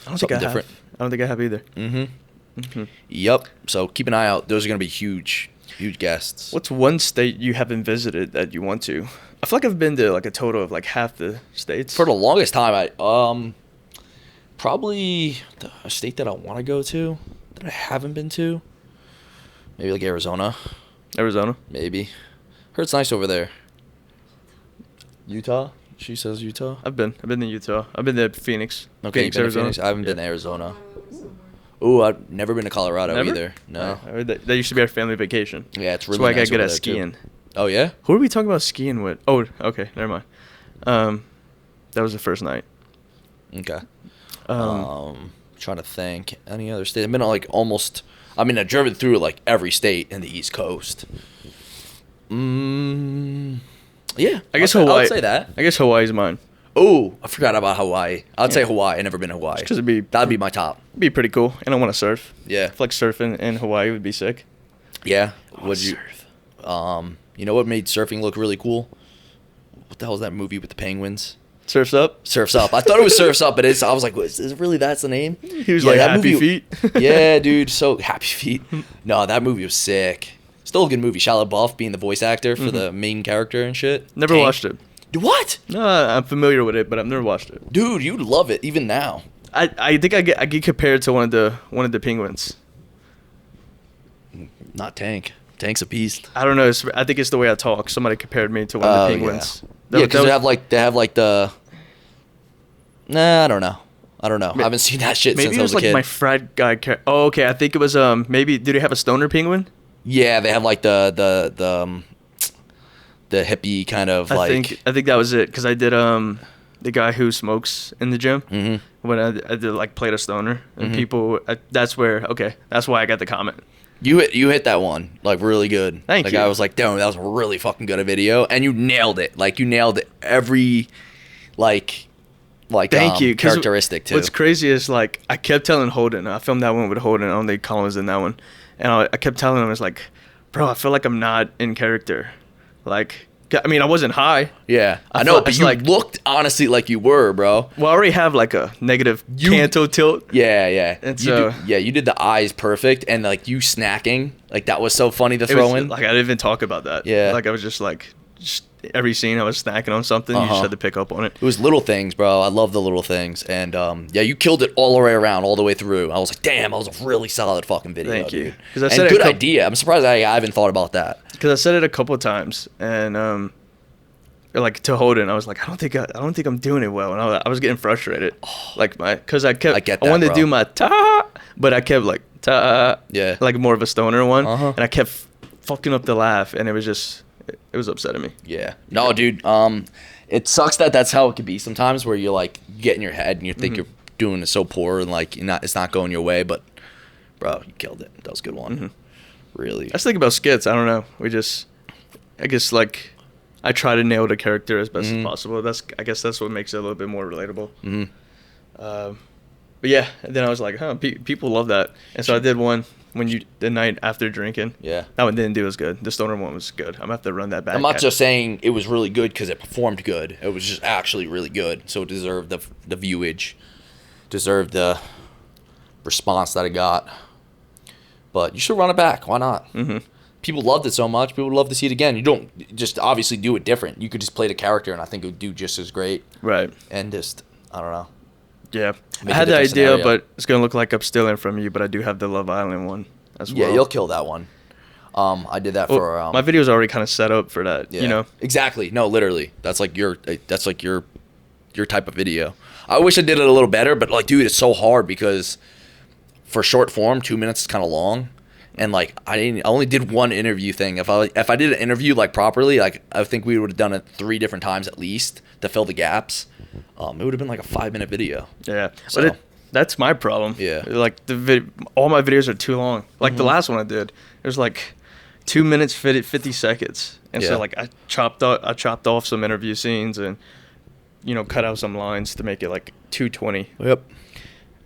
I don't Something think I different. have. I don't think I have either. Mm-hmm. Yep. So keep an eye out. Those are going to be huge guests. What's one state you haven't visited that you want to? I feel like I've been to like a total of like half the states. For the longest time, I probably a state that I want to go to that I haven't been to. Maybe like Arizona. Arizona. Maybe. Heard it's nice over there. Utah. She says Utah. I've been to Utah. I've been to Phoenix. Okay, Phoenix, you've been to Arizona. Phoenix. I haven't been to Yeah. Arizona. Somewhere. Ooh, I've never been to Colorado Never? either. No. I heard that used to be our family vacation. Yeah, it's really That's why I nice got good over at there, too. skiing. Oh yeah. Who are we talking about skiing with? Oh, okay, never mind. That was the first night. Okay. Um, Trying to think any other state. I've been to like almost. I mean, I've driven through like every state in the East Coast. Yeah, I guess I'll Hawaii. say that. I guess Hawaii's mine. Oh, I forgot about Hawaii. I'd say Yeah. Hawaii. I've never been to Hawaii. Just 'cause it'd be- That'd be my top. Be pretty cool, and I want to surf. Yeah. I feel like surfing in Hawaii would be sick. Yeah. I Would you? surf. You know what made surfing look really cool? What the hell is that movie with the penguins? Surfs up. Surfs Up. I thought it was Surfs Up, but I was like, is it really that's the name? He was Yeah, like that Happy movie- Feet. Yeah, dude. So Happy Feet. No, that movie was sick. Still a good movie. Shia LaBeouf being the voice actor for the main character and shit. Never Tank. watched it. What? No, I'm familiar with it, but I've never watched it. Dude, you'd love it even now. I think I get compared to one of the penguins. Not Tank. Tank's a beast. I don't know. I think it's the way I talk. Somebody compared me to one of the penguins. Yeah, because they have like the. Nah, I don't know. I haven't seen that shit Maybe since it I was was a like kid. my frat guy. Oh, okay. I think it was maybe. Did they have a stoner penguin? Yeah, they have like the hippie kind of I like. think that was it because I did the guy who smokes in the gym when I did like played a stoner and people that's where that's why I got the comment. You hit that one like really good. Thank like, you. I was like, damn, that was really fucking good a video, and you nailed it. Like you nailed it every like Thank you. 'Cause characteristic too. What's crazy is like I kept telling Holden. I filmed that one with Holden. I don't think Colin was in that one, and I kept telling him, I was like, bro, I feel like I'm not in character. Like, I mean, I wasn't high. Yeah, I I know, felt- but it's you like- looked honestly like you were, bro. Well, I already have like a negative You- canto tilt. Yeah. And you so- you did the eyes perfect, and like you snacking, like that was so funny to It throw was, in. like I didn't even talk about that. Yeah. Like I was just like, every scene I was snacking on something. You Uh-huh. just had to pick up on it. It was little things, bro. I love the little things, and yeah, you killed it all the way around, all the way through. I was like, damn, that was a really solid fucking video. Thank you. Dude. 'Cause I And said it a good couple- idea. I'm surprised I haven't thought about that. Because I said it a couple of times, and like to Holden, I was like, I don't think I'm doing it well, and I was getting frustrated, like because I get that, wanted bro. to do my ta, but I kept like ta, Yeah. like more of a stoner one, Uh-huh. and I kept fucking up the laugh, and it was upsetting me. Yeah. No, dude. It sucks that that's how it could be sometimes, where you're like you get in your head and you think you're doing it so poor and like it's not going your way, but bro, you killed it. That was a good one. Really. I just think about skits. I don't know. I guess like I try to nail the character as best as possible. I guess that's what makes it a little bit more relatable. But yeah, and then I was like, people love that, and so I did one. the night after drinking. Yeah. That one didn't do as good. The stoner one was good. I'm gonna have to run that back. I'm not just saying it was really good because it performed good. It was just actually really good. So it deserved the viewage, deserved the response that it got. But you should run it back. Why not? Mm-hmm. People loved it so much. People would love to see it again. You don't just obviously do it different. You could just play the character, and I think it would do just as great. Right. And just, I don't know. Yeah. I had the idea, but it's going to look like I'm stealing from you, but I do have the Love Island one as well. Yeah, you'll kill that one. I did that for... my video's already kind of set up for that, yeah. you know? Exactly. No, literally. That's like your type of video. I wish I did it a little better, but like, dude, it's so hard because for short form, 2 minutes is kind of long. And like I only did one interview thing. If I did an interview like properly, like I think we would have done it 3 different times at least to fill the gaps. It would have been like a 5-minute video. Yeah, so, but that's my problem. Yeah, like all my videos are too long. Like the last one I did, it was like 2 minutes 50 seconds, and so like I chopped off some interview scenes and cut out some lines to make it like 2:20. Yep.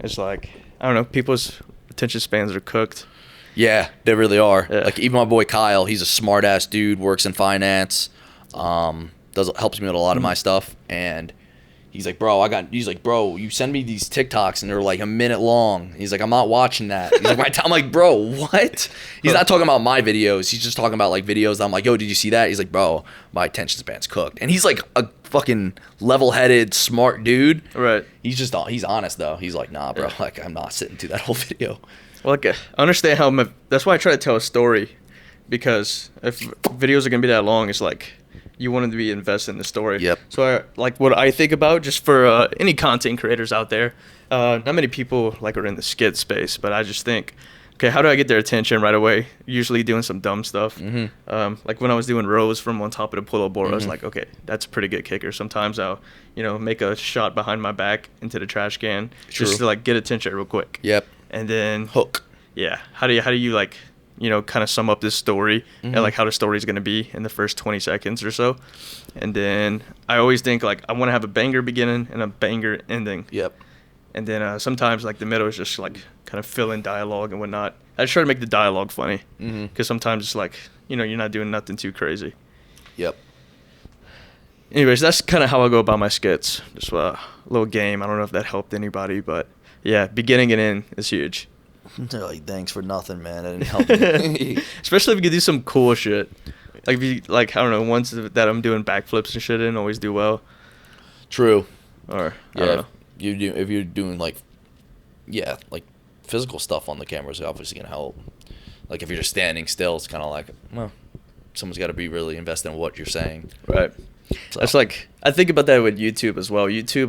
It's like I don't know, people's attention spans are cooked. Yeah, they really are. Yeah. Like even my boy Kyle, he's a smart ass dude, works in finance, helps me with a lot of my stuff, and he's like, bro, you send me these TikToks and they're like a minute long. He's like, I'm not watching that. He's like, I'm like, bro, what? He's not talking about my videos. He's just talking about like videos. I'm like, yo, did you see that? He's like, bro, my attention span's cooked. And he's like a fucking level-headed, smart dude. Right. He's honest though. He's like, nah, bro, like I'm not sitting through that whole video. Well, like, I understand how that's why I try to tell a story, because if videos are gonna be that long, it's like you want them to be invested in the story. Yep. So what I think about, just for any content creators out there, not many people like are in the skit space, but I just think, okay, how do I get their attention right away? Usually doing some dumb stuff. Mm-hmm. Like when I was doing rows from on top of the pull-up board, I was like, okay, that's a pretty good kicker. Sometimes I'll make a shot behind my back into the trash can. True. Just to like get attention real quick. Yep. And then hook. Yeah. How do you like, kind of sum up this story and like how the story is going to be in the first 20 seconds or so. And then I always think like I want to have a banger beginning and a banger ending. Yep. And then sometimes like the middle is just like kind of fill in dialogue and whatnot. I just try to make the dialogue funny because sometimes it's like, you're not doing nothing too crazy. Yep. Anyways, that's kind of how I go about my skits. Just a little game. I don't know if that helped anybody, but yeah, beginning and end is huge. Like, thanks for nothing, man. That didn't help me. Especially if you can do some cool shit. Like, if you, like, I don't know, ones that I'm doing backflips and shit in always do well. True. Or, yeah, I don't know. If you're doing, like physical stuff on the camera is obviously going to help. Like, if you're just standing still, it's kind of like, well, someone's got to be really invested in what you're saying. Right. So. That's like, I think about that with YouTube as well. YouTube,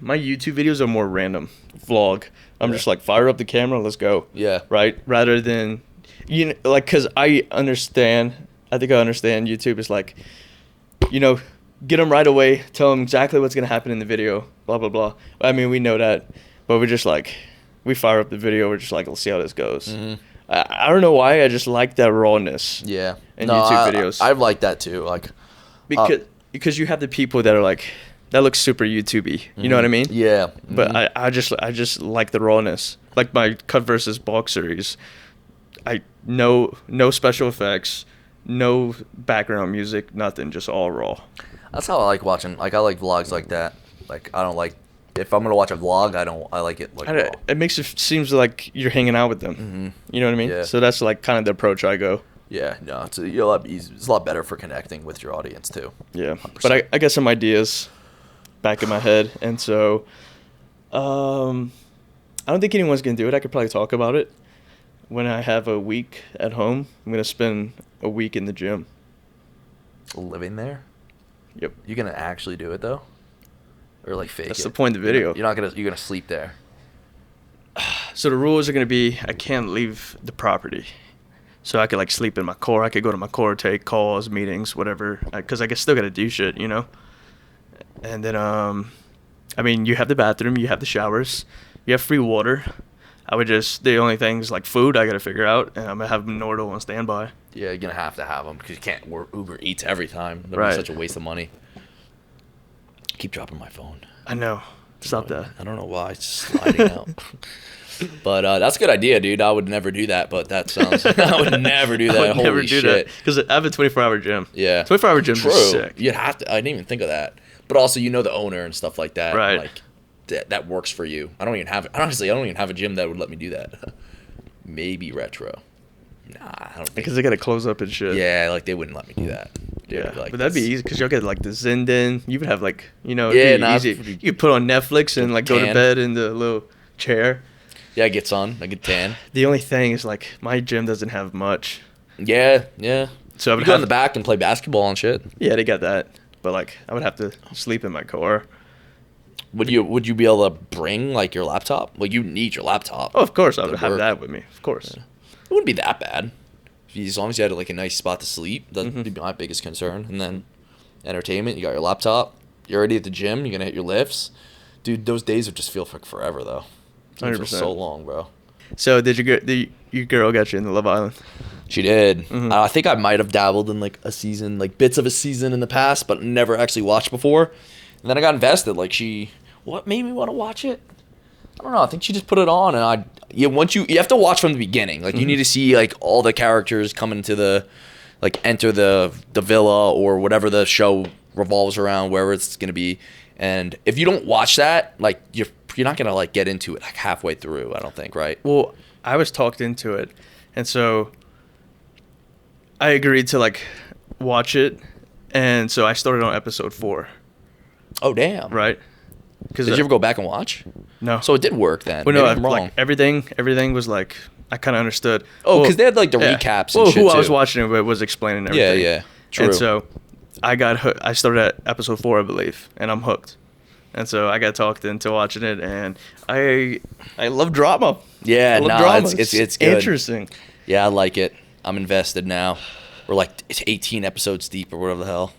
my YouTube videos are more random. Vlog. I'm just like, fire up the camera, let's go. Yeah. Right? Rather than, because I think I understand YouTube is like, get them right away, tell them exactly what's going to happen in the video, blah, blah, blah. I mean, we know that, but we're just like, we fire up the video, we're just like, let's see how this goes. Mm-hmm. I don't know why, I just like that rawness. Yeah. In YouTube videos. I like that too. Like, because you have the people that are like, that looks super YouTube-y. You know what I mean? Yeah. But I just like the rawness. Like my Cut versus Bulk series, no special effects, no background music, nothing, just all raw. That's how I like watching. Like, I like vlogs like that. Like, I don't like, if I'm gonna watch a vlog, I like it like raw. It makes it seems like you're hanging out with them. Mm-hmm. You know what I mean? Yeah. So that's like kind of the approach I go. Yeah, no, it's a lot easier. It's a lot better for connecting with your audience too. Yeah, 100%. But I got some ideas back in my head, and so I don't think anyone's gonna do it. I could probably talk about it when I have a week at home. I'm gonna spend a week in the gym. Living there? Yep. You gonna actually do it though, or like fake? That's it? the point of the video. You're gonna sleep there. So the rules are gonna be I can't leave the property. So I could like sleep in my car. I could go to my car, take calls, meetings, whatever. Because I still gotta do shit, And then, I mean, you have the bathroom, you have the showers, you have free water. The only things like food I gotta figure out, and I'm gonna have Nordle on standby. Yeah, you're gonna have to have them because you can't Uber Eats every time. That'd right. be such a waste of money. Keep dropping my phone. I know. Stop that. I don't know why it's sliding out. But that's a good idea, dude. I would never do that, but that sounds... I would never do that. I would never Holy do shit. Because I have a 24-hour gym. Yeah. 24-hour gym True. is sick. You'd have to... I didn't even think of that. But also, you know the owner and stuff like that. Right. Like, that works for you. Honestly, I don't even have a gym that would let me do that. Maybe Retro. Nah, I don't think... Because they got to close up and shit. Yeah, like, they wouldn't let me do that. Yeah, Like, but that'd be easy because you'll get like the Zindan. You would have like, Yeah, it'd be nah, easy. You could put on Netflix and like go to tan. bed in the little chair. Yeah, I get sun. I get tan. The only thing is like my gym doesn't have much. Yeah. So I You would go have in the back and play basketball and shit. Yeah, they got that. But like I would have to sleep in my car. Would you be able to bring like your laptop? Like you need your laptop. Oh, of course I would to have work. that with me. Of course. Yeah. It wouldn't be that bad. As long as you had like a nice spot to sleep, that'd be my biggest concern. And then entertainment, you got your laptop, you're already at the gym, you're gonna hit your lifts. Dude, those days would just feel like forever though. 100%. So long, bro. So did your girl got you into Love Island? She did. Mm-hmm. I think I might have dabbled in like a season, like bits of a season in the past, but never actually watched before. And then I got invested. Like what made me want to watch it? I don't know. I think she just put it on, and you have to watch from the beginning. Like you need to see like all the characters coming to enter the villa or whatever the show revolves around, wherever it's gonna be. And if you don't watch that, like you're not gonna like get into it like halfway through. I don't think, right? Well, I was talked into it, and so I agreed to like watch it, and so I started on episode 4. Oh damn! Right? Because Did you ever go back and watch? No. So it did work then. Well, Maybe no, I'm wrong. like everything was like I kind of understood. Oh, because they had like the recaps and well, shit who too. I was watching it with was explaining everything. Yeah, true. And so I got hooked. I started at episode 4, I believe, and I'm hooked. And so I got talked into watching it, and I love drama. Yeah, I love no, drama. it's good. Interesting. Yeah, I like it. I'm invested now. We're like it's 18 episodes deep or whatever the hell.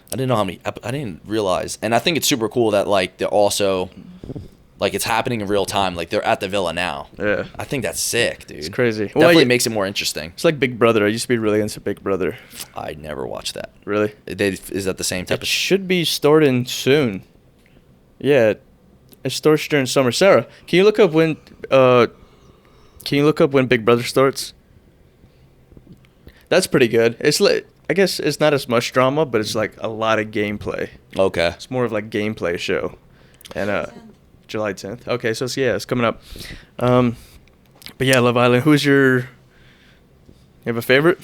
I didn't know how many. I didn't realize, and I think it's super cool that like they're also like it's happening in real time. Like they're at the villa now. Yeah. I think that's sick, dude. It's crazy. Definitely makes it more interesting. It's like Big Brother. I used to be really into Big Brother. I never watched that. Really? Is that the same type It of? should be starting soon. Yeah, it starts during summer. Sarah, can you look up when Big Brother starts? That's pretty good. It's like I guess it's not as much drama, but it's like a lot of gameplay. Okay. It's more of like gameplay show. And July 10th. Okay, so it's coming up. But yeah, Love Island. You have a favorite?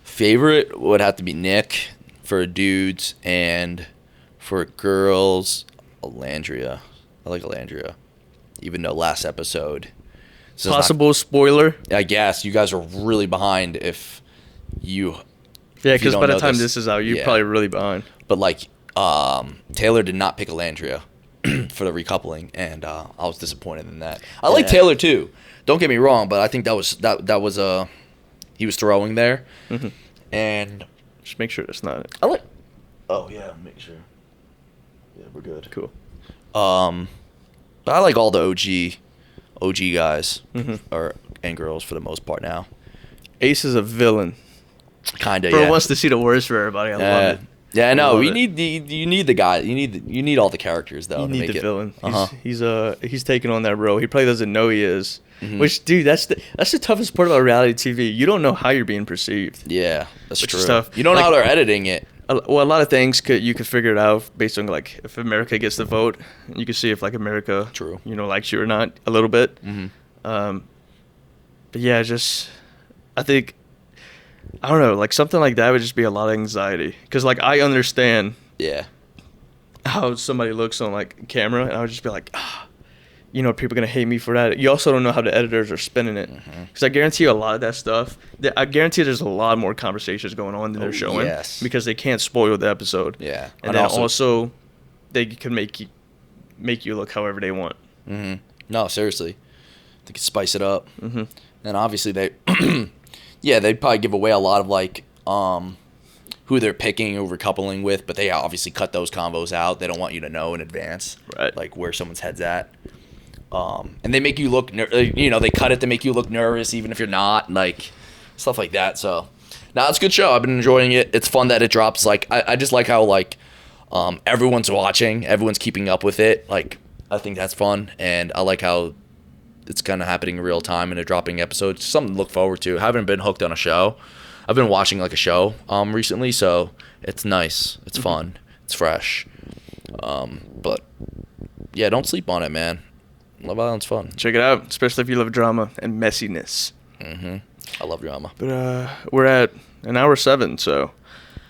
Favorite would have to be Nick for dudes, and for girls, Alandria. I like Alandria, even though last episode. Possible spoiler. I guess you guys are really behind if you. Yeah, if you because don't by the know time this is out, you're probably really behind. But like, Taylor did not pick Alandria for the recoupling, and I was disappointed in that. I like Taylor too. Don't get me wrong, but I think that was he was throwing there, and just make sure it's not it. I like. Oh yeah, make sure. Yeah, we're good. Cool. But I like all the OG guys and girls for the most part now. Ace is a villain. Kinda, Bro yeah. wants to see the worst for everybody. I love it. Yeah, I know. You You need the guy. You need all the characters though. You to need make the it. villain. He's taking on that role. He probably doesn't know he is. Which, dude, that's the toughest part about reality TV. You don't know how you're being perceived. Yeah, that's Which true. is tough. You don't know Like- how they're editing it. Well, a lot of things you could figure it out based on like if America gets the vote. You can see if like America, True. Likes you or not a little bit. But yeah, I think I don't know, like something like that would just be a lot of anxiety because like I understand Yeah. how somebody looks on like camera, and I would just be like, people are gonna hate me for that. You also don't know how the editors are spinning it, because I guarantee you a lot of that stuff. I guarantee there's a lot more conversations going on than they're showing, because they can't spoil the episode. Yeah, and then also they can make you look however they want. No, seriously, they could spice it up. And obviously they, they'd probably give away a lot of like who they're picking or coupling with, but they obviously cut those combos out. They don't want you to know in advance, right? Like where someone's head's at. And they make you look, they cut it to make you look nervous, even if you're not, like stuff like that. So, it's a good show. I've been enjoying it. It's fun that it drops. Like, I just like how like, everyone's watching, everyone's keeping up with it. Like, I think that's fun, and I like how it's kind of happening in real time and they're dropping episodes. Something to look forward to. I haven't been hooked on a show. I've been watching like a show recently, so it's nice. It's fun. It's fresh. But yeah, don't sleep on it, man. Love Island's fun. Check it out, especially if you love drama and messiness. I love drama. But we're at an hour 7, so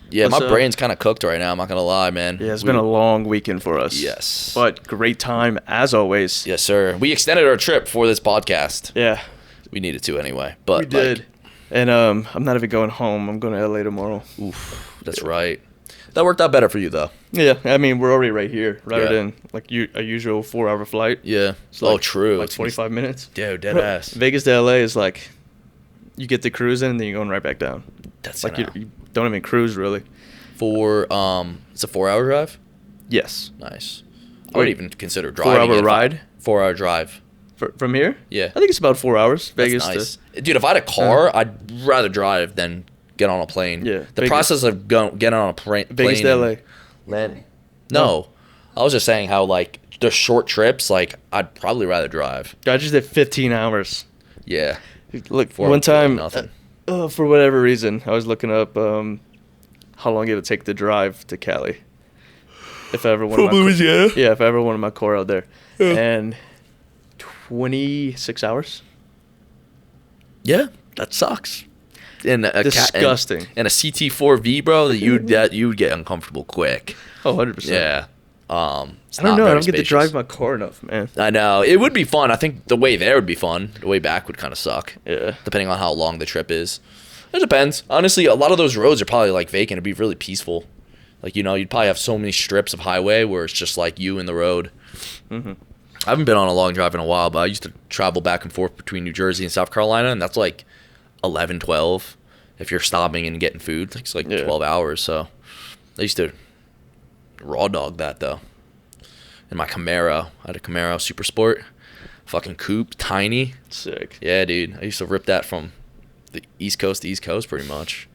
yeah, my brain's kind of cooked right now. I'm not gonna lie, man. Yeah, it's been a long weekend for us. Yes, but great time as always. Yes, sir. We extended our trip for this podcast. Yeah, we needed to anyway. But we did. And I'm not even going home. I'm going to LA tomorrow. Oof, that's right. That worked out better for you though. Yeah, I mean we're already right here, rather than like a usual 4-hour flight. Yeah. So true. Like 45 minutes. Dude, dead ass. Vegas to LA is like, you get to cruising and then you're going right back down. That's like you don't even cruise really. It's a 4-hour drive. Yes. Nice. I would even consider driving. 4-hour ride. 4-hour drive. From here? Yeah. I think it's about 4 hours. Vegas. That's nice. Dude, if I had a car, I'd rather drive than get on a plane. Yeah. The process of getting on a plane. Vegas to LA. Landing. No. I was just saying how, like, the short trips, like, I'd probably rather drive. I just did 15 hours. Yeah. Look, one time, for whatever reason, I was looking up how long it would take to drive to Cali. If I ever wanted Louisiana? Yeah, if I ever wanted my car out there. Yeah. And 26 hours? Yeah, that sucks. Disgusting. And a CT4V, bro, that you'd get uncomfortable quick. Oh, 100%. Yeah. I don't know. I don't get to drive my car enough, man. I know. It would be fun. I think the way there would be fun. The way back would kind of suck. Yeah. Depending on how long the trip is. It depends. Honestly, a lot of those roads are probably like vacant. It'd be really peaceful. Like, you'd probably have so many strips of highway where it's just like you and the road. I haven't been on a long drive in a while, but I used to travel back and forth between New Jersey and South Carolina, and that's like 11, 12 if you're stopping and getting food. It's like 12 hours, so I used to raw dog that, though. And my Camaro. I had a Camaro Super Sport. Fucking coupe, tiny. Sick. Yeah, dude. I used to rip that from the East Coast to East Coast pretty much.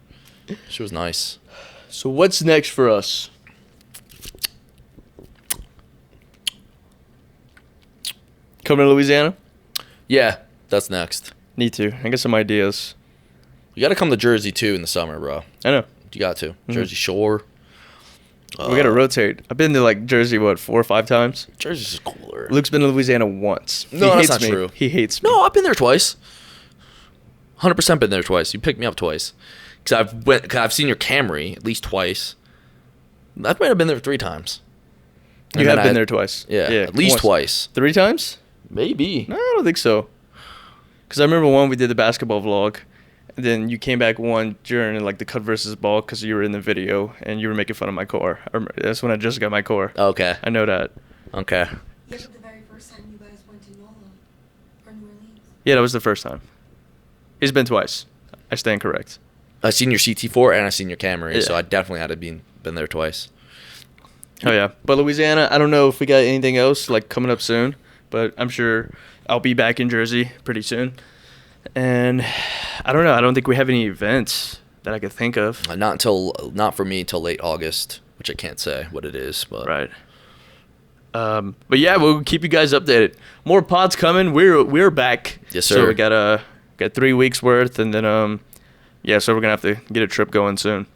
She was nice. So what's next for us? Coming to Louisiana? Yeah, that's next. Need to. I got some ideas. You got to come to Jersey, too, in the summer, bro. I know. You got to. Jersey Shore. We got to rotate. I've been to, like, Jersey, 4 or 5 times? Jersey's cooler. Luke's been to Louisiana once. No, that's not true. He hates me. No, I've been there twice. 100% been there twice. You picked me up twice. Because I've seen your Camry at least twice. I might have been there 3 times. You have been there twice? Yeah, at least twice. 3 times? Maybe. No, I don't think so. Because I remember one, we did the basketball vlog. And then you came back one during like the cut versus ball because you were in the video and you were making fun of my car. That's when I just got my car. Okay. I know that. Okay. Yeah, but the very first time you guys went to NOLA or New Orleans. Yeah, that was the first time. He's been twice. I stand correct. I've seen your CT4 and I've seen your Camry, so I definitely had to been there twice. Oh yeah, but Louisiana, I don't know if we got anything else like coming up soon, but I'm sure I'll be back in Jersey pretty soon. And I don't know. I don't think we have any events that I could think of. Not for me until late August, which I can't say what it is. But right. But yeah, we'll keep you guys updated. More pods coming. We're back. Yes, sir. So we got 3 weeks worth, and then so we're gonna have to get a trip going soon.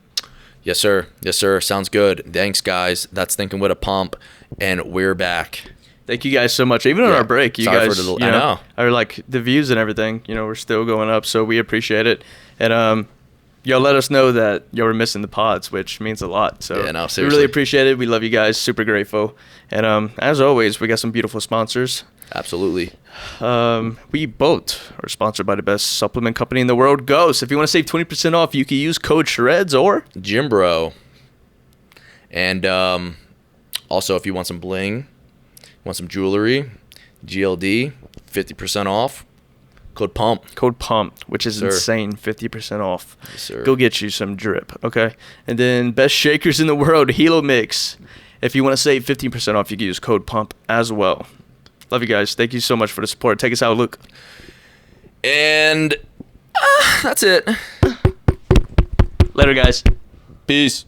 Yes, sir. Yes, sir. Sounds good. Thanks, guys. That's Thinking with a Pump, and we're back. Thank you guys so much. Even on our break, you guys, I know. are like the views and everything. We're still going up, so we appreciate it. And y'all let us know that y'all were missing the pods, which means a lot. So yeah, no, seriously. We really appreciate it. We love you guys. Super grateful. And as always, we got some beautiful sponsors. Absolutely. We both are sponsored by the best supplement company in the world, Ghost. If you want to save 20% off, you can use code SHREDZ or GYMBRO. And also, if you want some bling, want some jewelry, GLD, 50% off. Code PUMP. Code PUMP, which is insane, 50% off. Yes, sir. Go get you some drip, okay? And then best shakers in the world, Hilo Mix. If you want to save 15% off, you can use code PUMP as well. Love you guys. Thank you so much for the support. Take us out, Luke. And that's it. Later, guys. Peace.